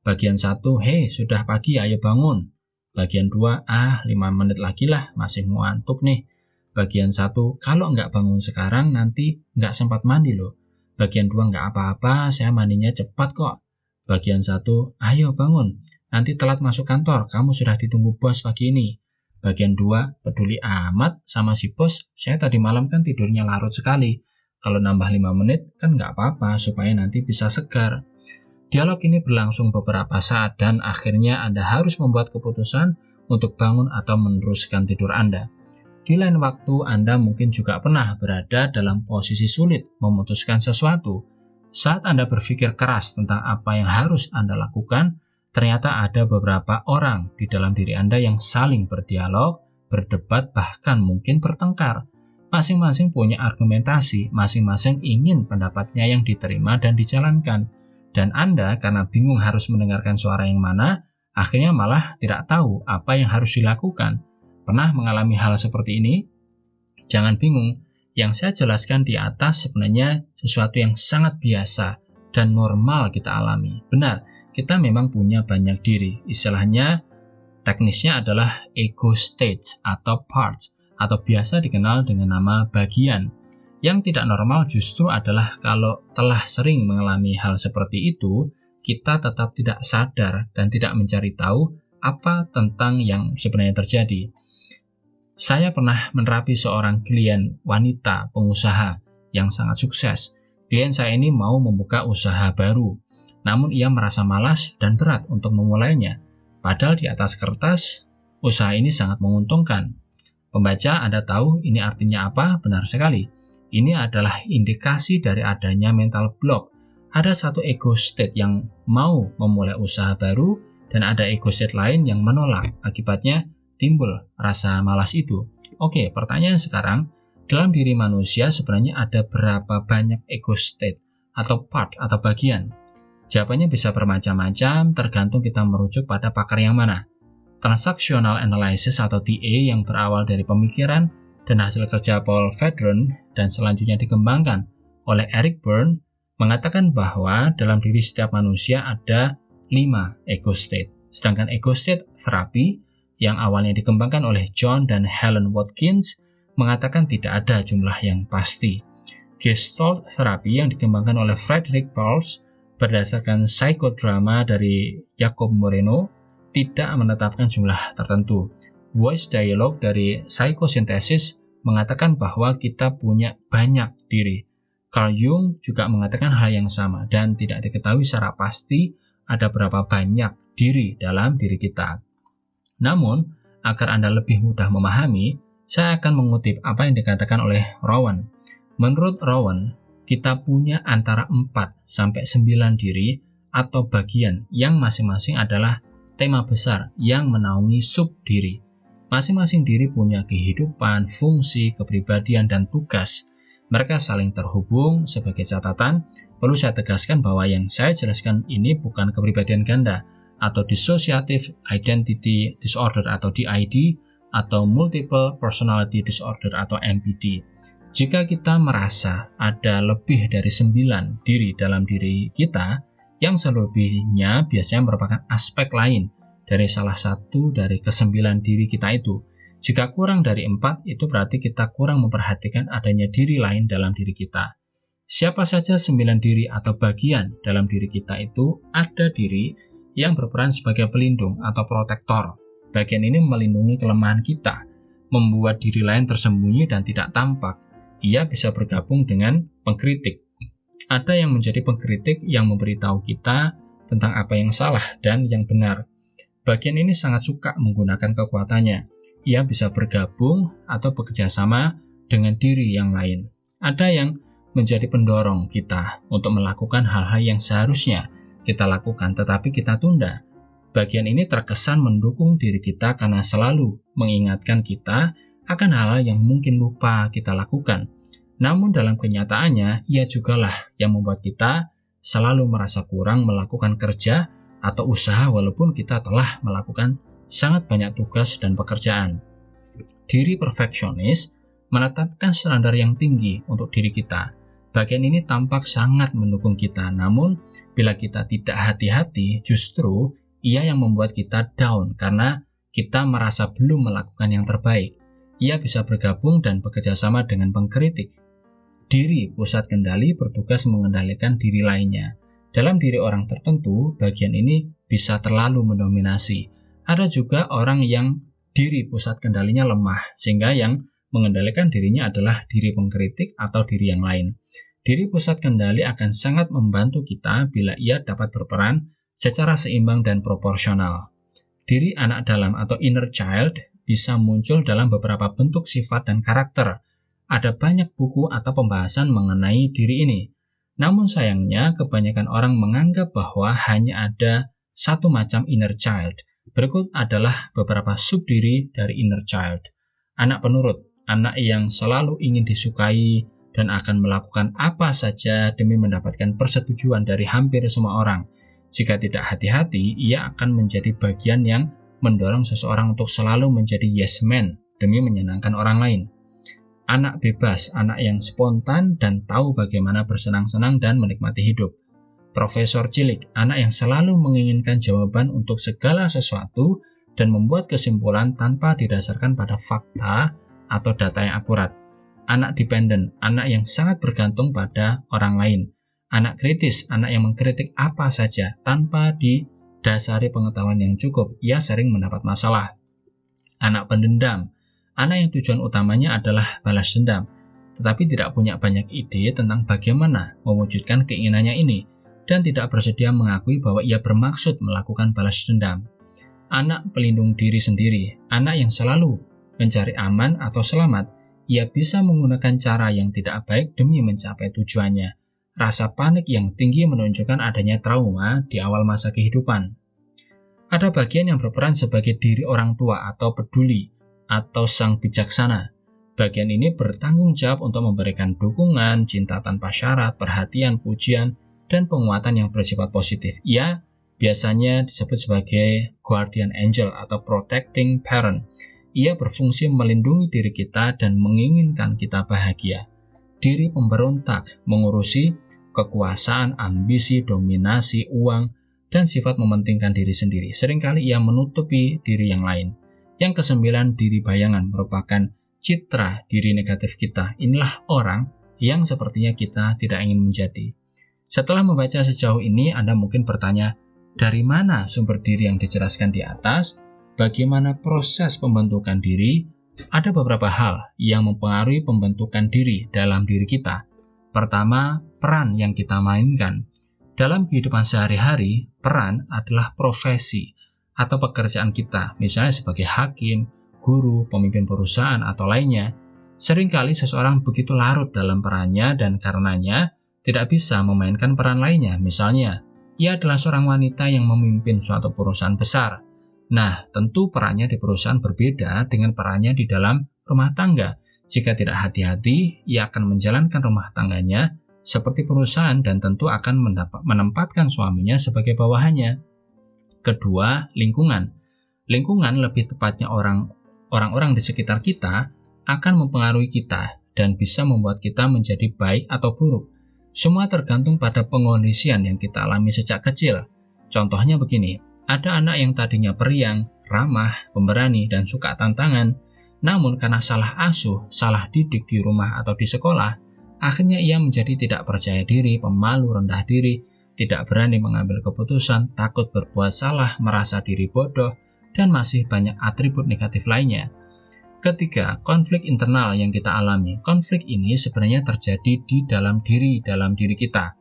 Bagian 1, hei sudah pagi ayo bangun. Bagian 2, 5 menit lagi lah masih ngantuk nih. Bagian 1, kalau nggak bangun sekarang nanti nggak sempat mandi loh. Bagian 2, nggak apa-apa, saya mandinya cepat kok. Bagian 1, ayo bangun. Nanti telat masuk kantor, kamu sudah ditunggu bos pagi ini. Bagian 2, peduli amat sama si bos, saya tadi malam kan tidurnya larut sekali. Kalau nambah 5 menit kan nggak apa-apa supaya nanti bisa segar. Dialog ini berlangsung beberapa saat dan akhirnya Anda harus membuat keputusan untuk bangun atau meneruskan tidur Anda. Di lain waktu, Anda mungkin juga pernah berada dalam posisi sulit memutuskan sesuatu. Saat Anda berpikir keras tentang apa yang harus Anda lakukan, ternyata ada beberapa orang di dalam diri Anda yang saling berdialog, berdebat, bahkan mungkin bertengkar. Masing-masing punya argumentasi, masing-masing ingin pendapatnya yang diterima dan dijalankan. Dan Anda karena bingung harus mendengarkan suara yang mana, akhirnya malah tidak tahu apa yang harus dilakukan. Pernah mengalami hal seperti ini? Jangan bingung, yang saya jelaskan di atas sebenarnya sesuatu yang sangat biasa dan normal kita alami. Benar, kita memang punya banyak diri. Istilahnya, teknisnya adalah ego states atau parts, atau biasa dikenal dengan nama bagian. Yang tidak normal justru adalah kalau telah sering mengalami hal seperti itu, kita tetap tidak sadar dan tidak mencari tahu apa tentang yang sebenarnya terjadi. Saya pernah menerapi seorang klien wanita pengusaha yang sangat sukses. Klien saya ini mau membuka usaha baru. Namun ia merasa malas dan berat untuk memulainya. Padahal di atas kertas, usaha ini sangat menguntungkan. Pembaca, Anda tahu ini artinya apa? Benar sekali. Ini adalah indikasi dari adanya mental block. Ada satu ego state yang mau memulai usaha baru, dan ada ego state lain yang menolak. Akibatnya timbul rasa malas itu. Oke, pertanyaan sekarang, dalam diri manusia sebenarnya ada berapa banyak ego state atau part atau bagian? Jawabannya bisa bermacam-macam, tergantung kita merujuk pada pakar yang mana. Transactional Analysis atau TA yang berawal dari pemikiran dan hasil kerja Paul Vedron dan selanjutnya dikembangkan oleh Eric Berne mengatakan bahwa dalam diri setiap manusia ada 5 ego state. Sedangkan ego state terapi yang awalnya dikembangkan oleh John dan Helen Watkins mengatakan tidak ada jumlah yang pasti. Gestalt terapi yang dikembangkan oleh Frederick Pauls berdasarkan psikodrama dari Jacob Moreno tidak menetapkan jumlah tertentu. Voice dialogue dari psikosintesis mengatakan bahwa kita punya banyak diri. Carl Jung juga mengatakan hal yang sama dan tidak diketahui secara pasti ada berapa banyak diri dalam diri kita. Namun, agar Anda lebih mudah memahami, saya akan mengutip apa yang dikatakan oleh Rowan. Menurut Rowan, kita punya antara 4 sampai 9 diri atau bagian yang masing-masing adalah tema besar yang menaungi sub-diri. Masing-masing diri punya kehidupan, fungsi, kepribadian, dan tugas. Mereka saling terhubung. Sebagai catatan, perlu saya tegaskan bahwa yang saya jelaskan ini bukan kepribadian ganda atau dissociative identity disorder atau DID atau multiple personality disorder atau MPD. Jika kita merasa ada lebih dari 9 diri dalam diri kita, yang selebihnya biasanya merupakan aspek lain dari salah satu dari ke-9 diri kita itu. Jika kurang dari 4, itu berarti kita kurang memperhatikan adanya diri lain dalam diri kita. Siapa saja 9 diri atau bagian dalam diri kita itu, ada diri yang berperan sebagai pelindung atau protektor. Bagian ini melindungi kelemahan kita, membuat diri lain tersembunyi dan tidak tampak. Ia bisa bergabung dengan pengkritik. Ada yang menjadi pengkritik yang memberitahu kita tentang apa yang salah dan yang benar. Bagian ini sangat suka menggunakan kekuatannya. Ia bisa bergabung atau bekerja sama dengan diri yang lain. Ada yang menjadi pendorong kita untuk melakukan hal-hal yang seharusnya kita lakukan tetapi kita tunda. Bagian ini terkesan mendukung diri kita karena selalu mengingatkan kita akan hal-hal yang mungkin lupa kita lakukan. Namun dalam kenyataannya, ia jugalah yang membuat kita selalu merasa kurang melakukan kerja atau usaha walaupun kita telah melakukan sangat banyak tugas dan pekerjaan. Diri perfeksionis menetapkan standar yang tinggi untuk diri kita. Bagian ini tampak sangat mendukung kita, namun bila kita tidak hati-hati, justru ia yang membuat kita down karena kita merasa belum melakukan yang terbaik. Ia bisa bergabung dan bekerja sama dengan pengkritik. Diri pusat kendali bertugas mengendalikan diri lainnya. Dalam diri orang tertentu, bagian ini bisa terlalu mendominasi. Ada juga orang yang diri pusat kendalinya lemah, sehingga yang mengendalikan dirinya adalah diri pengkritik atau diri yang lain. Diri pusat kendali akan sangat membantu kita bila ia dapat berperan secara seimbang dan proporsional. Diri anak dalam atau inner child bisa muncul dalam beberapa bentuk sifat dan karakter. Ada banyak buku atau pembahasan mengenai diri ini. Namun sayangnya kebanyakan orang menganggap bahwa hanya ada satu macam inner child. Berikut adalah beberapa subdiri dari inner child. Anak penurut, anak yang selalu ingin disukai dan akan melakukan apa saja demi mendapatkan persetujuan dari hampir semua orang. Jika tidak hati-hati, ia akan menjadi bagian yang mendorong seseorang untuk selalu menjadi yes man demi menyenangkan orang lain. Anak bebas, anak yang spontan dan tahu bagaimana bersenang-senang dan menikmati hidup. Profesor cilik, anak yang selalu menginginkan jawaban untuk segala sesuatu dan membuat kesimpulan tanpa didasarkan pada fakta atau data yang akurat. Anak dependen, anak yang sangat bergantung pada orang lain. Anak kritis, anak yang mengkritik apa saja tanpa didasari pengetahuan yang cukup. Ia sering mendapat masalah. Anak pendendam, anak yang tujuan utamanya adalah balas dendam, tetapi tidak punya banyak ide tentang bagaimana mewujudkan keinginannya ini, dan tidak bersedia mengakui bahwa ia bermaksud melakukan balas dendam. Anak pelindung diri sendiri, anak yang selalu mencari aman atau selamat. Ia bisa menggunakan cara yang tidak baik demi mencapai tujuannya. Rasa panik yang tinggi menunjukkan adanya trauma di awal masa kehidupan. Ada bagian yang berperan sebagai diri orang tua atau peduli atau sang bijaksana. Bagian ini bertanggung jawab untuk memberikan dukungan, cinta tanpa syarat, perhatian, pujian, dan penguatan yang bersifat positif. Ia biasanya disebut sebagai guardian angel atau protecting parent. Ia berfungsi melindungi diri kita dan menginginkan kita bahagia. Diri pemberontak mengurusi kekuasaan, ambisi, dominasi, uang, dan sifat mementingkan diri sendiri. Seringkali ia menutupi diri yang lain. Yang ke-9, diri bayangan merupakan citra diri negatif kita. Inilah orang yang sepertinya kita tidak ingin menjadi. Setelah membaca sejauh ini, Anda mungkin bertanya, dari mana sumber diri yang dijelaskan di atas? Bagaimana proses pembentukan diri? Ada beberapa hal yang mempengaruhi pembentukan diri dalam diri kita. Pertama, peran yang kita mainkan. Dalam kehidupan sehari-hari, peran adalah profesi atau pekerjaan kita, misalnya sebagai hakim, guru, pemimpin perusahaan, atau lainnya. Seringkali seseorang begitu larut dalam perannya dan karenanya tidak bisa memainkan peran lainnya. Misalnya, ia adalah seorang wanita yang memimpin suatu perusahaan besar. Nah, tentu perannya di perusahaan berbeda dengan perannya di dalam rumah tangga. Jika tidak hati-hati, ia akan menjalankan rumah tangganya seperti perusahaan dan tentu akan menempatkan suaminya sebagai bawahannya. Kedua, lingkungan. Lingkungan, lebih tepatnya orang-orang di sekitar kita, akan mempengaruhi kita dan bisa membuat kita menjadi baik atau buruk. Semua tergantung pada pengondisian yang kita alami sejak kecil. Contohnya begini, ada anak yang tadinya periang, ramah, pemberani, dan suka tantangan. Namun karena salah asuh, salah didik di rumah atau di sekolah, akhirnya ia menjadi tidak percaya diri, pemalu, rendah diri, tidak berani mengambil keputusan, takut berbuat salah, merasa diri bodoh, dan masih banyak atribut negatif lainnya. Ketiga, konflik internal yang kita alami. Konflik ini sebenarnya terjadi di dalam diri kita.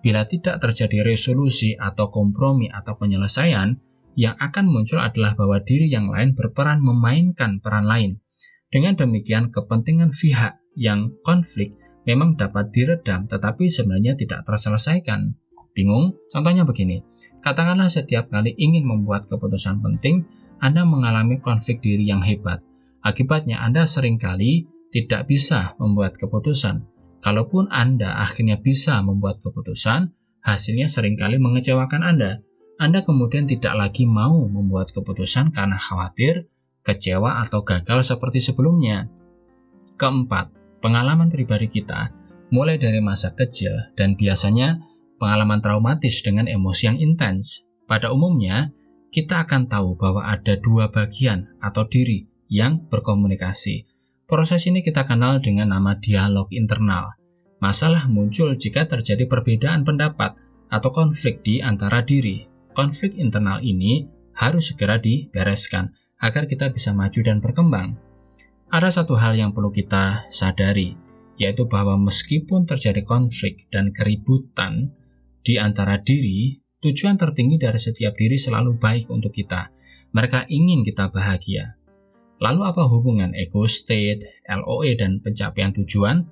Bila tidak terjadi resolusi atau kompromi atau penyelesaian, yang akan muncul adalah bahwa diri yang lain berperan memainkan peran lain. Dengan demikian, kepentingan pihak yang konflik memang dapat diredam, tetapi sebenarnya tidak terselesaikan. Bingung? Contohnya begini, katakanlah setiap kali ingin membuat keputusan penting, Anda mengalami konflik diri yang hebat. Akibatnya Anda seringkali tidak bisa membuat keputusan. Kalaupun Anda akhirnya bisa membuat keputusan, hasilnya seringkali mengecewakan Anda. Anda kemudian tidak lagi mau membuat keputusan karena khawatir, kecewa, atau gagal seperti sebelumnya. Keempat, pengalaman pribadi kita, mulai dari masa kecil dan biasanya pengalaman traumatis dengan emosi yang intens. Pada umumnya, kita akan tahu bahwa ada dua bagian atau diri yang berkomunikasi. Proses ini kita kenal dengan nama dialog internal. Masalah muncul jika terjadi perbedaan pendapat atau konflik di antara diri. Konflik internal ini harus segera dibereskan agar kita bisa maju dan berkembang. Ada satu hal yang perlu kita sadari, yaitu bahwa meskipun terjadi konflik dan keributan di antara diri, tujuan tertinggi dari setiap diri selalu baik untuk kita. Mereka ingin kita bahagia. Lalu apa hubungan ego state, LOE, dan pencapaian tujuan?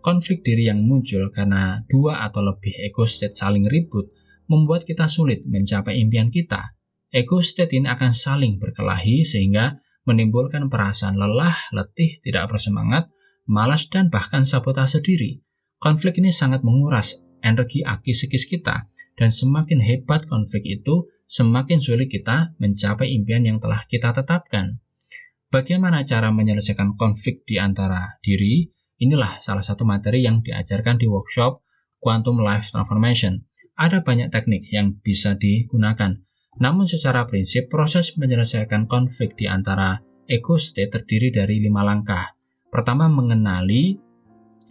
Konflik diri yang muncul karena dua atau lebih ego state saling ribut membuat kita sulit mencapai impian kita. Ego state ini akan saling berkelahi sehingga menimbulkan perasaan lelah, letih, tidak bersemangat, malas, dan bahkan sabotase diri. Konflik ini sangat menguras energi aki psikis kita, dan semakin hebat konflik itu, semakin sulit kita mencapai impian yang telah kita tetapkan. Bagaimana cara menyelesaikan konflik di antara diri? Inilah salah satu materi yang diajarkan di workshop Quantum Life Transformation. Ada banyak teknik yang bisa digunakan. Namun secara prinsip, proses menyelesaikan konflik di antara ego state terdiri dari 5 langkah. Pertama, mengenali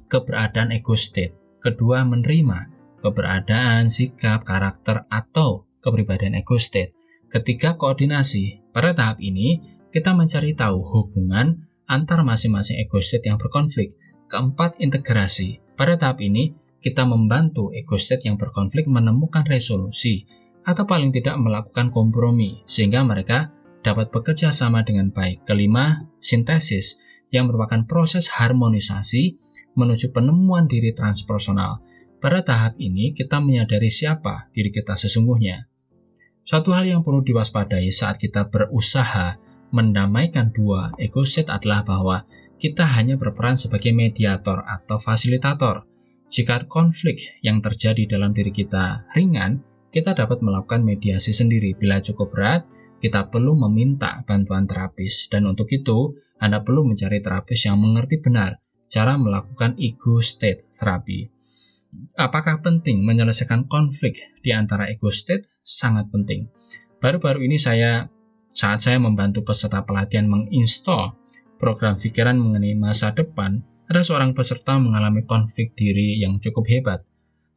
keberadaan ego state. Kedua, menerima keberadaan, sikap, karakter, atau kepribadian ego state. Ketiga, koordinasi. Pada tahap ini, kita mencari tahu hubungan antar masing-masing ego state yang berkonflik. Keempat, integrasi. Pada tahap ini, kita membantu ego state yang berkonflik menemukan resolusi atau paling tidak melakukan kompromi sehingga mereka dapat bekerja sama dengan baik. Kelima, sintesis yang merupakan proses harmonisasi menuju penemuan diri transpersonal. Pada tahap ini, kita menyadari siapa diri kita sesungguhnya. Suatu hal yang perlu diwaspadai saat kita berusaha mendamaikan dua ego state adalah bahwa kita hanya berperan sebagai mediator atau fasilitator. Jika konflik yang terjadi dalam diri kita ringan, kita dapat melakukan mediasi sendiri. Bila cukup berat, kita perlu meminta bantuan terapis. Dan untuk itu, Anda perlu mencari terapis yang mengerti benar cara melakukan ego state terapi. Apakah penting menyelesaikan konflik di antara ego state? Sangat penting. Baru-baru ini saat saya membantu peserta pelatihan menginstal program pikiran mengenai masa depan, ada seorang peserta mengalami konflik diri yang cukup hebat.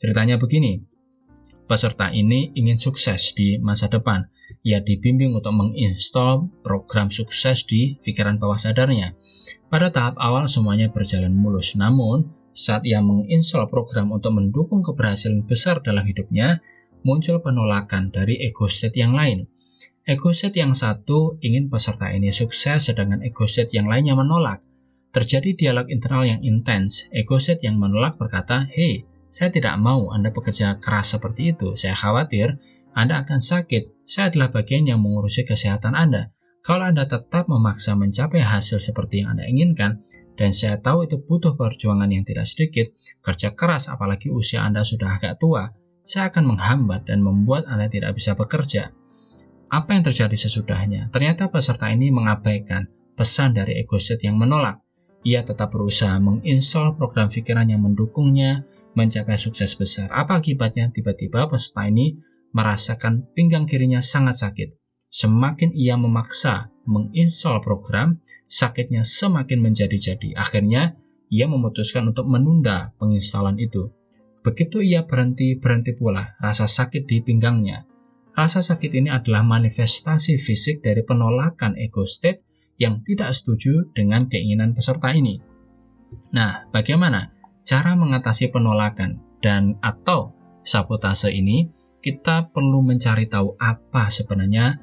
Ceritanya begini, peserta ini ingin sukses di masa depan. Ia dibimbing untuk menginstal program sukses di pikiran bawah sadarnya. Pada tahap awal semuanya berjalan mulus, namun saat ia menginstal program untuk mendukung keberhasilan besar dalam hidupnya, muncul penolakan dari ego state yang lain. Ego state yang satu ingin peserta ini sukses, sedangkan ego state yang lainnya menolak. Terjadi dialog internal yang intens. Ego state yang menolak berkata, "Hei, saya tidak mau Anda bekerja keras seperti itu. Saya khawatir Anda akan sakit. Saya adalah bagian yang mengurusi kesehatan Anda. Kalau Anda tetap memaksa mencapai hasil seperti yang Anda inginkan, dan saya tahu itu butuh perjuangan yang tidak sedikit, kerja keras apalagi usia Anda sudah agak tua, saya akan menghambat dan membuat Anda tidak bisa bekerja. Apa yang terjadi sesudahnya? Ternyata peserta ini mengabaikan pesan dari ego state yang menolak. Ia tetap berusaha menginstall program pikiran yang mendukungnya mencapai sukses besar. Apa akibatnya? Tiba-tiba peserta ini merasakan pinggang kirinya sangat sakit. Semakin ia memaksa menginstall program, sakitnya semakin menjadi-jadi. Akhirnya, ia memutuskan untuk menunda penginstalan itu. Begitu ia berhenti pula rasa sakit di pinggangnya. Rasa sakit ini adalah manifestasi fisik dari penolakan ego state yang tidak setuju dengan keinginan peserta ini. Nah, bagaimana cara mengatasi penolakan dan atau sabotase ini? Kita perlu mencari tahu apa sebenarnya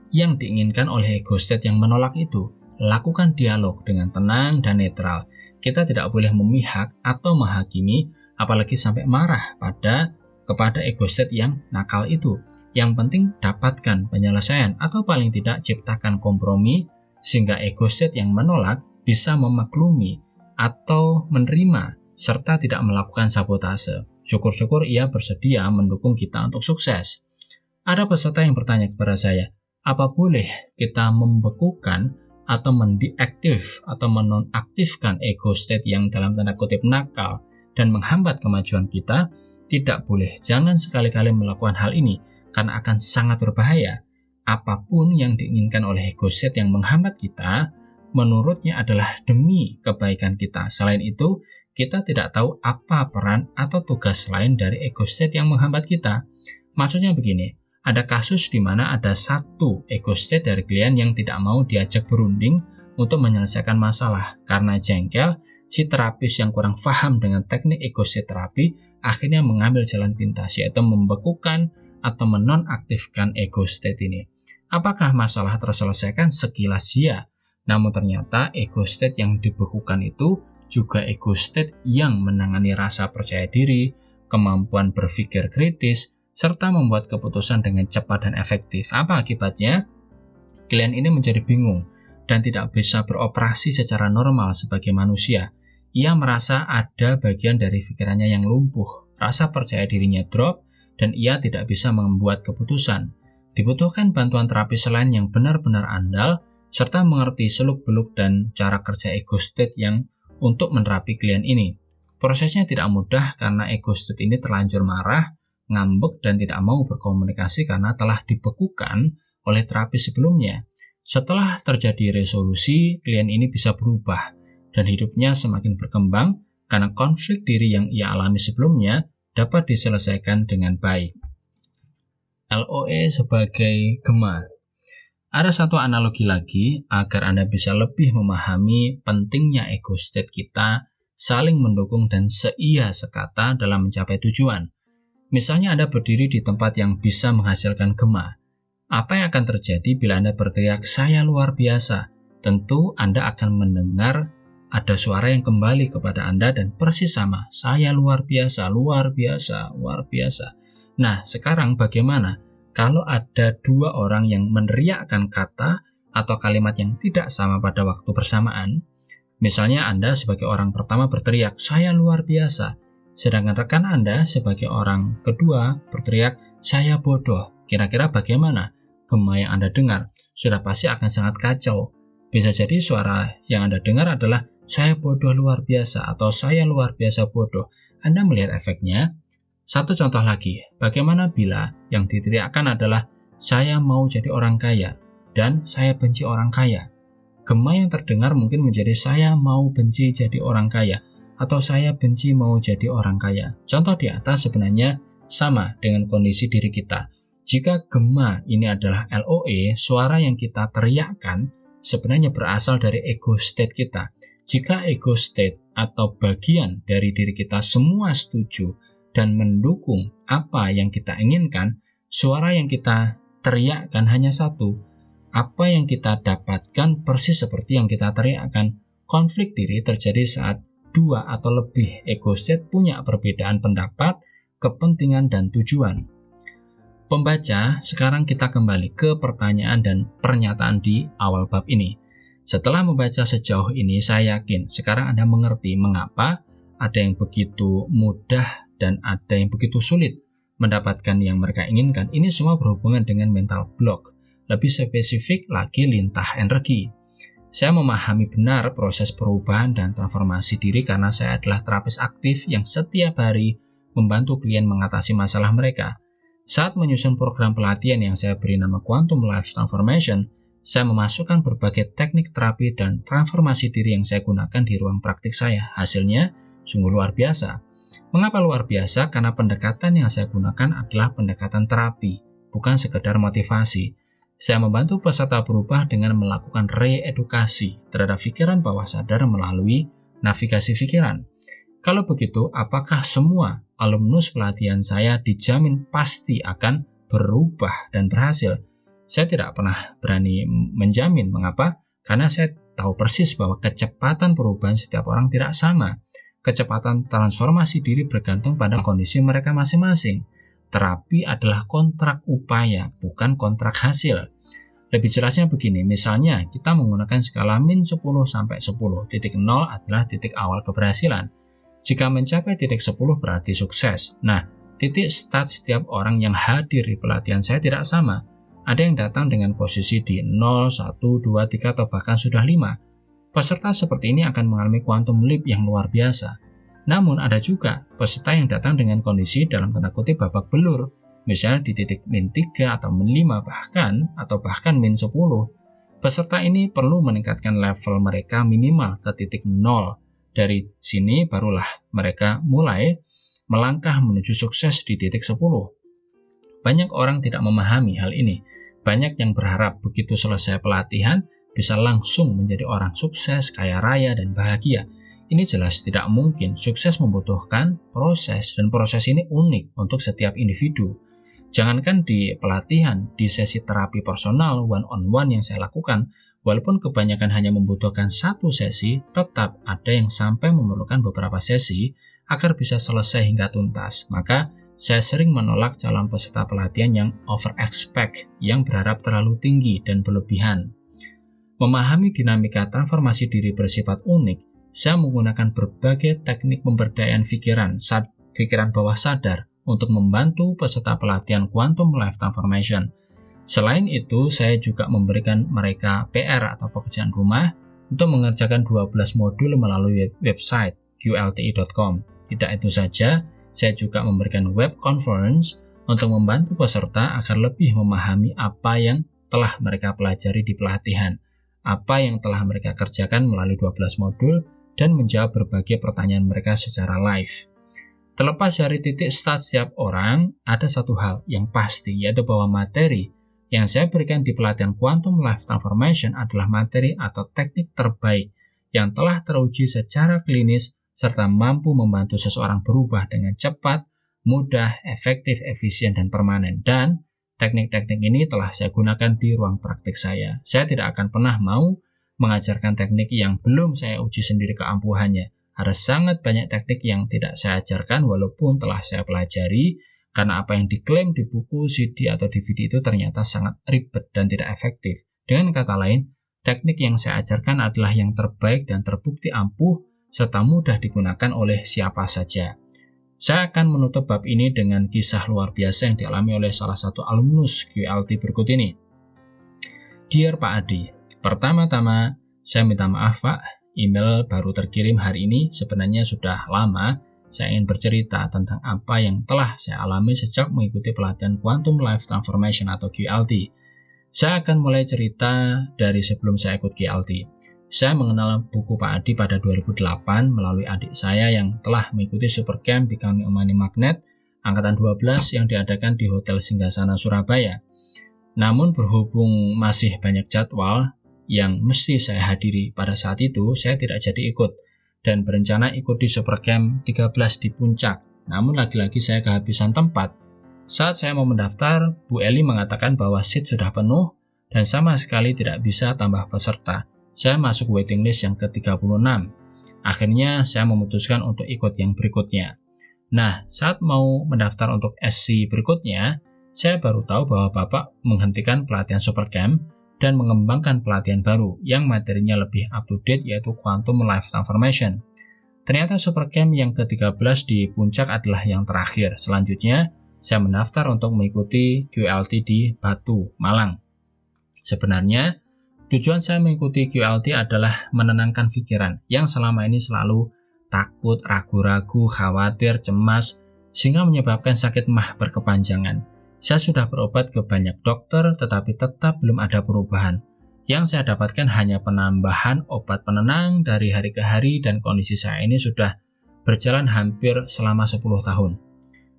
yang diinginkan oleh ego state yang menolak itu. Lakukan dialog dengan tenang dan netral. Kita tidak boleh memihak atau menghakimi, apalagi sampai marah kepada ego state yang nakal itu. Yang penting dapatkan penyelesaian atau paling tidak ciptakan kompromi sehingga ego state yang menolak bisa memaklumi atau menerima serta tidak melakukan sabotase. Syukur-syukur ia bersedia mendukung kita untuk sukses. Ada peserta yang bertanya kepada saya, apa boleh kita membekukan atau mendeaktif atau menonaktifkan ego state yang dalam tanda kutip nakal dan menghambat kemajuan kita? Tidak boleh, jangan sekali-kali melakukan hal ini karena akan sangat berbahaya. Apapun yang diinginkan oleh ego state yang menghambat kita, menurutnya adalah demi kebaikan kita. Selain itu, kita tidak tahu apa peran atau tugas lain dari ego state yang menghambat kita. Maksudnya begini, ada kasus di mana ada satu ego state dari klien yang tidak mau diajak berunding untuk menyelesaikan masalah. Karena jengkel, si terapis yang kurang paham dengan teknik ego state terapi akhirnya mengambil jalan pintas, yaitu membekukan atau menonaktifkan ego state ini. Apakah masalah terselesaikan? Sekilas ya. Namun ternyata ego state yang dibekukan itu juga ego state yang menangani rasa percaya diri, kemampuan berpikir kritis, serta membuat keputusan dengan cepat dan efektif. Apa akibatnya? Klien ini menjadi bingung dan tidak bisa beroperasi secara normal sebagai manusia. Ia merasa ada bagian dari pikirannya yang lumpuh, rasa percaya dirinya drop, dan ia tidak bisa membuat keputusan. Dibutuhkan bantuan terapi selain yang benar-benar andal, serta mengerti seluk-beluk dan cara kerja ego state yang untuk menerapi klien ini. Prosesnya tidak mudah karena ego state ini terlanjur marah, ngambek, dan tidak mau berkomunikasi karena telah dibekukan oleh terapi sebelumnya. Setelah terjadi resolusi, klien ini bisa berubah dan hidupnya semakin berkembang karena konflik diri yang ia alami sebelumnya dapat diselesaikan dengan baik. LOE sebagai gema. Ada satu analogi lagi agar Anda bisa lebih memahami pentingnya ego state kita saling mendukung dan seia sekata dalam mencapai tujuan. Misalnya Anda berdiri di tempat yang bisa menghasilkan gema. Apa yang akan terjadi bila Anda berteriak, "Saya luar biasa"? Tentu Anda akan mendengar ada suara yang kembali kepada Anda dan persis sama, "Saya luar biasa, luar biasa, luar biasa". Nah, sekarang bagaimana kalau ada dua orang yang meneriakkan kata atau kalimat yang tidak sama pada waktu bersamaan? Misalnya Anda sebagai orang pertama berteriak, "Saya luar biasa", sedangkan rekan Anda sebagai orang kedua berteriak, "Saya bodoh". Kira-kira bagaimana gema yang Anda dengar? Sudah pasti akan sangat kacau. Bisa jadi suara yang Anda dengar adalah, "Saya bodoh luar biasa" atau "Saya luar biasa bodoh". Anda melihat efeknya? Satu contoh lagi, bagaimana bila yang diteriakkan adalah, "Saya mau jadi orang kaya" dan "Saya benci orang kaya"? Gema yang terdengar mungkin menjadi, "Saya mau benci jadi orang kaya" atau "Saya benci mau jadi orang kaya". Contoh di atas sebenarnya sama dengan kondisi diri kita. Jika gema ini adalah LOE, suara yang kita teriakkan sebenarnya berasal dari ego state kita. Jika ego state atau bagian dari diri kita semua setuju dan mendukung apa yang kita inginkan, suara yang kita teriakkan hanya satu. Apa yang kita dapatkan persis seperti yang kita teriakkan. Konflik diri terjadi saat dua atau lebih ego state punya perbedaan pendapat, kepentingan, dan tujuan. Pembaca, sekarang kita kembali ke pertanyaan dan pernyataan di awal bab ini. Setelah membaca sejauh ini, saya yakin sekarang Anda mengerti mengapa ada yang begitu mudah dan ada yang begitu sulit mendapatkan yang mereka inginkan. Ini semua berhubungan dengan mental block. Lebih spesifik lagi, lintah energi. Saya memahami benar proses perubahan dan transformasi diri karena saya adalah terapis aktif yang setiap hari membantu klien mengatasi masalah mereka. Saat menyusun program pelatihan yang saya beri nama Quantum Life Transformation, saya memasukkan berbagai teknik terapi dan transformasi diri yang saya gunakan di ruang praktik saya. Hasilnya sungguh luar biasa. Mengapa luar biasa? Karena pendekatan yang saya gunakan adalah pendekatan terapi, bukan sekedar motivasi. Saya membantu peserta berubah dengan melakukan reedukasi terhadap pikiran bawah sadar melalui navigasi pikiran. Kalau begitu, apakah semua alumnus pelatihan saya dijamin pasti akan berubah dan berhasil? Saya tidak pernah berani menjamin. Mengapa? Karena saya tahu persis bahwa kecepatan perubahan setiap orang tidak sama. Kecepatan transformasi diri bergantung pada kondisi mereka masing-masing. Terapi adalah kontrak upaya, bukan kontrak hasil. Lebih jelasnya begini, misalnya kita menggunakan skala min 10 sampai 10. Titik 0 adalah titik awal keberhasilan. Jika mencapai titik 10 berarti sukses. Nah, titik start setiap orang yang hadir di pelatihan saya tidak sama. Ada yang datang dengan posisi di 0, 1, 2, 3, atau bahkan sudah 5. Peserta seperti ini akan mengalami quantum leap yang luar biasa. Namun ada juga peserta yang datang dengan kondisi dalam tanda kutip babak belur, misalnya di titik min 3 atau min 5 atau bahkan min 10. Peserta ini perlu meningkatkan level mereka minimal ke titik 0. Dari sini barulah mereka mulai melangkah menuju sukses di titik 10. Banyak orang tidak memahami hal ini. Banyak yang berharap begitu selesai pelatihan bisa langsung menjadi orang sukses, kaya raya, dan bahagia. Ini jelas tidak mungkin. Sukses membutuhkan proses, dan proses ini unik untuk setiap individu. Jangankan di pelatihan, di sesi terapi personal one-on-one yang saya lakukan, walaupun kebanyakan hanya membutuhkan satu sesi, tetap ada yang sampai memerlukan beberapa sesi agar bisa selesai hingga tuntas. Maka, saya sering menolak calon peserta pelatihan yang over-expect, yang berharap terlalu tinggi dan berlebihan. Memahami dinamika transformasi diri bersifat unik, saya menggunakan berbagai teknik pemberdayaan pikiran bawah sadar untuk membantu peserta pelatihan Quantum Life Transformation. Selain itu, saya juga memberikan mereka PR atau pekerjaan rumah untuk mengerjakan 12 modul melalui website qlti.com. Tidak itu saja, saya juga memberikan web conference untuk membantu peserta agar lebih memahami apa yang telah mereka pelajari di pelatihan, apa yang telah mereka kerjakan melalui 12 modul, dan menjawab berbagai pertanyaan mereka secara live. Terlepas dari titik start setiap orang, ada satu hal yang pasti, yaitu bahwa materi yang saya berikan di pelatihan Quantum Life Transformation adalah materi atau teknik terbaik yang telah teruji secara klinis serta mampu membantu seseorang berubah dengan cepat, mudah, efektif, efisien, dan permanen. Dan teknik-teknik ini telah saya gunakan di ruang praktik saya. Saya tidak akan pernah mau mengajarkan teknik yang belum saya uji sendiri keampuhannya. Ada sangat banyak teknik yang tidak saya ajarkan walaupun telah saya pelajari, karena apa yang diklaim di buku, CD, atau DVD itu ternyata sangat ribet dan tidak efektif. Dengan kata lain, teknik yang saya ajarkan adalah yang terbaik dan terbukti ampuh serta mudah digunakan oleh siapa saja. Saya akan menutup bab ini dengan kisah luar biasa yang dialami oleh salah satu alumnus QLT berikut ini. Dear Pak Adi, pertama-tama saya minta maaf Pak, email baru terkirim hari ini. Sebenarnya sudah lama saya ingin bercerita tentang apa yang telah saya alami sejak mengikuti pelatihan Quantum Life Transformation atau QLT. Saya akan mulai cerita dari sebelum saya ikut QLT. Saya mengenal buku Pak Adi pada 2008 melalui adik saya yang telah mengikuti Supercamp Becoming a Money Magnet angkatan 12 yang diadakan di Hotel Singgasana Surabaya. Namun berhubung masih banyak jadwal yang mesti saya hadiri pada saat itu, saya tidak jadi ikut dan berencana ikut di Supercamp 13 di Puncak. Namun lagi-lagi saya kehabisan tempat. Saat saya mau mendaftar, Bu Eli mengatakan bahwa seat sudah penuh dan sama sekali tidak bisa tambah peserta. Saya masuk waiting list yang ke-36. Akhirnya saya memutuskan untuk ikut yang berikutnya. Nah, saat mau mendaftar untuk SC berikutnya, saya baru tahu bahwa Bapak menghentikan pelatihan Supercamp dan mengembangkan pelatihan baru yang materinya lebih up-to-date yaitu Quantum Life Transformation. Ternyata Supercamp yang ke-13 di Puncak adalah yang terakhir. Selanjutnya, saya mendaftar untuk mengikuti QLT di Batu, Malang. Sebenarnya, tujuan saya mengikuti QLT adalah menenangkan pikiran yang selama ini selalu takut, ragu-ragu, khawatir, cemas, sehingga menyebabkan sakit MAH berkepanjangan. Saya sudah berobat ke banyak dokter, tetapi tetap belum ada perubahan. Yang saya dapatkan hanya penambahan obat penenang dari hari ke hari dan kondisi saya ini sudah berjalan hampir selama 10 tahun.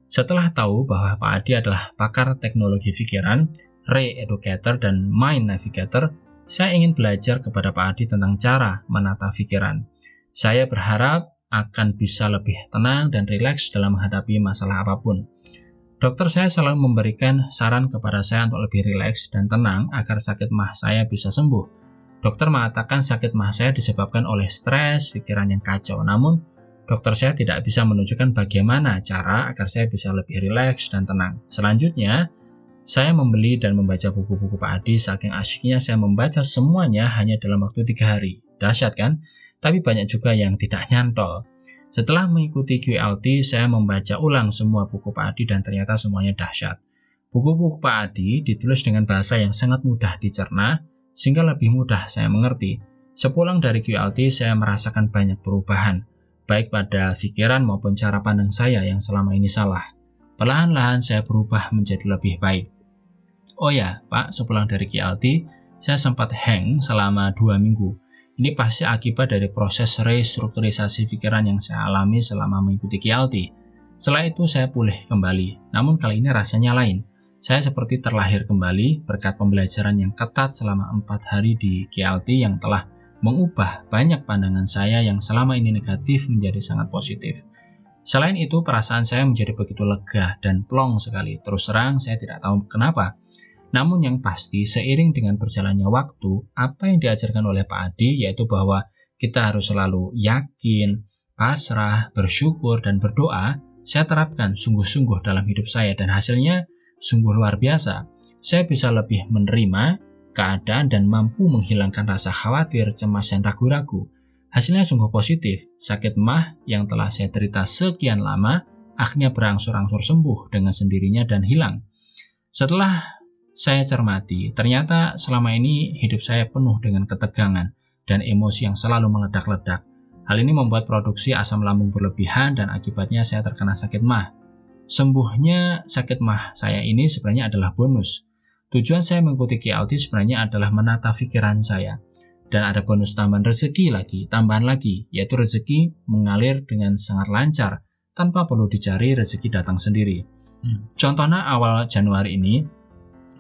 Setelah tahu bahwa Pak Adi adalah pakar teknologi pikiran, re-educator, dan mind navigator, saya ingin belajar kepada Pak Adi tentang cara menata pikiran. Saya berharap akan bisa lebih tenang dan rileks dalam menghadapi masalah apapun. Dokter saya selalu memberikan saran kepada saya untuk lebih rileks dan tenang agar sakit MAH saya bisa sembuh. Dokter mengatakan sakit MAH saya disebabkan oleh stres, pikiran yang kacau. Namun, dokter saya tidak bisa menunjukkan bagaimana cara agar saya bisa lebih rileks dan tenang. Selanjutnya, saya membeli dan membaca buku-buku Pak Adi. Saking asyiknya saya membaca semuanya hanya dalam waktu 3 hari. Dahsyat kan? Tapi banyak juga yang tidak nyantol. Setelah mengikuti QLT, saya membaca ulang semua buku Pak Adi dan ternyata semuanya dahsyat. Buku-buku Pak Adi ditulis dengan bahasa yang sangat mudah dicerna, sehingga lebih mudah saya mengerti. Sepulang dari QLT, saya merasakan banyak perubahan, baik pada pikiran maupun cara pandang saya yang selama ini salah. Perlahan-lahan saya berubah menjadi lebih baik. Oh ya, Pak, sepulang dari QLT, saya sempat hang selama 2 minggu. Ini pasti akibat dari proses restrukturisasi pikiran yang saya alami selama mengikuti QLT. Setelah itu saya pulih kembali, namun kali ini rasanya lain. Saya seperti terlahir kembali berkat pembelajaran yang ketat selama 4 hari di QLT yang telah mengubah banyak pandangan saya yang selama ini negatif menjadi sangat positif. Selain itu, perasaan saya menjadi begitu lega dan plong sekali. Terus terang, saya tidak tahu kenapa. Namun yang pasti, seiring dengan berjalannya waktu, apa yang diajarkan oleh Pak Adi yaitu bahwa kita harus selalu yakin, pasrah, bersyukur, dan berdoa, saya terapkan sungguh-sungguh dalam hidup saya dan hasilnya sungguh luar biasa. Saya bisa lebih menerima keadaan dan mampu menghilangkan rasa khawatir, cemas, dan ragu-ragu. Hasilnya sungguh positif. Sakit MAH yang telah saya derita sekian lama akhirnya berangsur-angsur sembuh dengan sendirinya dan hilang. Setelah saya cermati, ternyata selama ini hidup saya penuh dengan ketegangan dan emosi yang selalu meledak-ledak. Hal ini membuat produksi asam lambung berlebihan dan akibatnya saya terkena sakit MAH. Sembuhnya sakit MAH saya ini sebenarnya adalah bonus. Tujuan saya mengikuti QLT sebenarnya adalah menata pikiran saya. Dan ada bonus tambahan tambahan lagi, yaitu rezeki mengalir dengan sangat lancar, tanpa perlu dicari, rezeki datang sendiri. Contohnya awal Januari ini,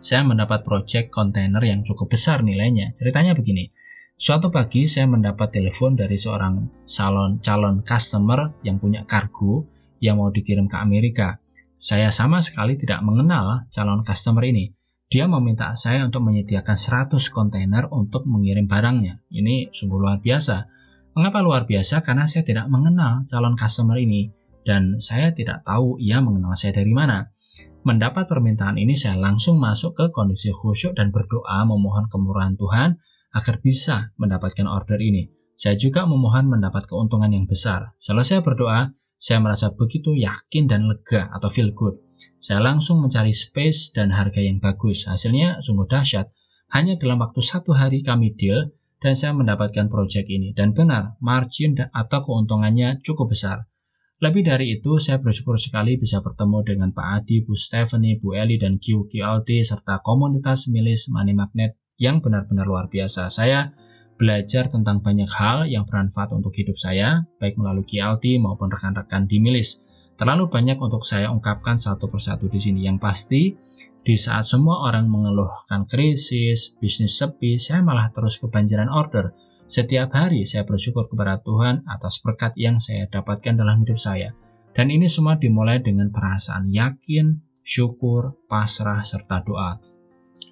saya mendapat proyek kontainer yang cukup besar nilainya. Ceritanya begini, suatu pagi saya mendapat telepon dari seorang calon customer yang punya kargo yang mau dikirim ke Amerika. Saya sama sekali tidak mengenal calon customer ini. Dia meminta saya untuk menyediakan 100 kontainer untuk mengirim barangnya. Ini sungguh luar biasa. Mengapa luar biasa? Karena saya tidak mengenal calon customer ini dan saya tidak tahu ia mengenal saya dari mana. Mendapat permintaan ini, saya langsung masuk ke kondisi khusyuk dan berdoa memohon kemurahan Tuhan agar bisa mendapatkan order ini. Saya juga memohon mendapat keuntungan yang besar. Selesai berdoa, saya merasa begitu yakin dan lega atau feel good. Saya langsung mencari space dan harga yang bagus. Hasilnya sungguh dahsyat. Hanya dalam waktu 1 hari kami deal dan saya mendapatkan proyek ini. Dan benar, margin atau keuntungannya cukup besar. Lebih dari itu, saya bersyukur sekali bisa bertemu dengan Pak Adi, Bu Stephanie, Bu Eli, dan QLT, serta komunitas milis Money Magnet yang benar-benar luar biasa. Saya belajar tentang banyak hal yang bermanfaat untuk hidup saya, baik melalui QLT maupun rekan-rekan di milis. Terlalu banyak untuk saya ungkapkan satu persatu di sini. Yang pasti, di saat semua orang mengeluhkan krisis, bisnis sepi, saya malah terus kebanjiran order. Setiap hari saya bersyukur kepada Tuhan atas berkat yang saya dapatkan dalam hidup saya. Dan ini semua dimulai dengan perasaan yakin, syukur, pasrah, serta doa.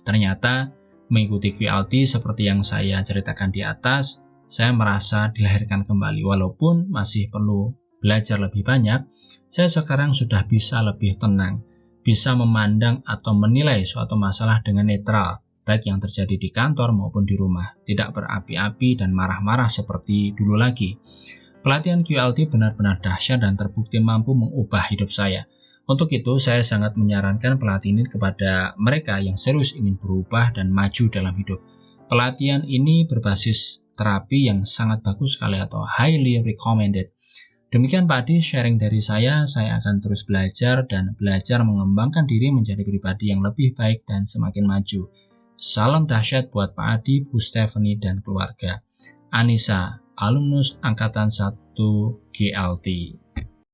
Ternyata mengikuti QLT seperti yang saya ceritakan di atas, saya merasa dilahirkan kembali. Walaupun masih perlu belajar lebih banyak, saya sekarang sudah bisa lebih tenang. bisa memandang atau menilai suatu masalah dengan netral, baik yang terjadi di kantor maupun di rumah, tidak berapi-api dan marah-marah seperti dulu lagi. Pelatihan QLT benar-benar dahsyat dan terbukti mampu mengubah hidup saya. Untuk itu, saya sangat menyarankan pelatihan ini kepada mereka yang serius ingin berubah dan maju dalam hidup. Pelatihan ini berbasis terapi yang sangat bagus sekali atau highly recommended. Demikian Pak Adi, sharing dari saya akan terus belajar dan belajar mengembangkan diri menjadi pribadi yang lebih baik dan semakin maju. Salam dahsyat buat Pak Adi, Bu Stephanie, dan keluarga. Anissa, alumnus Angkatan 1 GLT.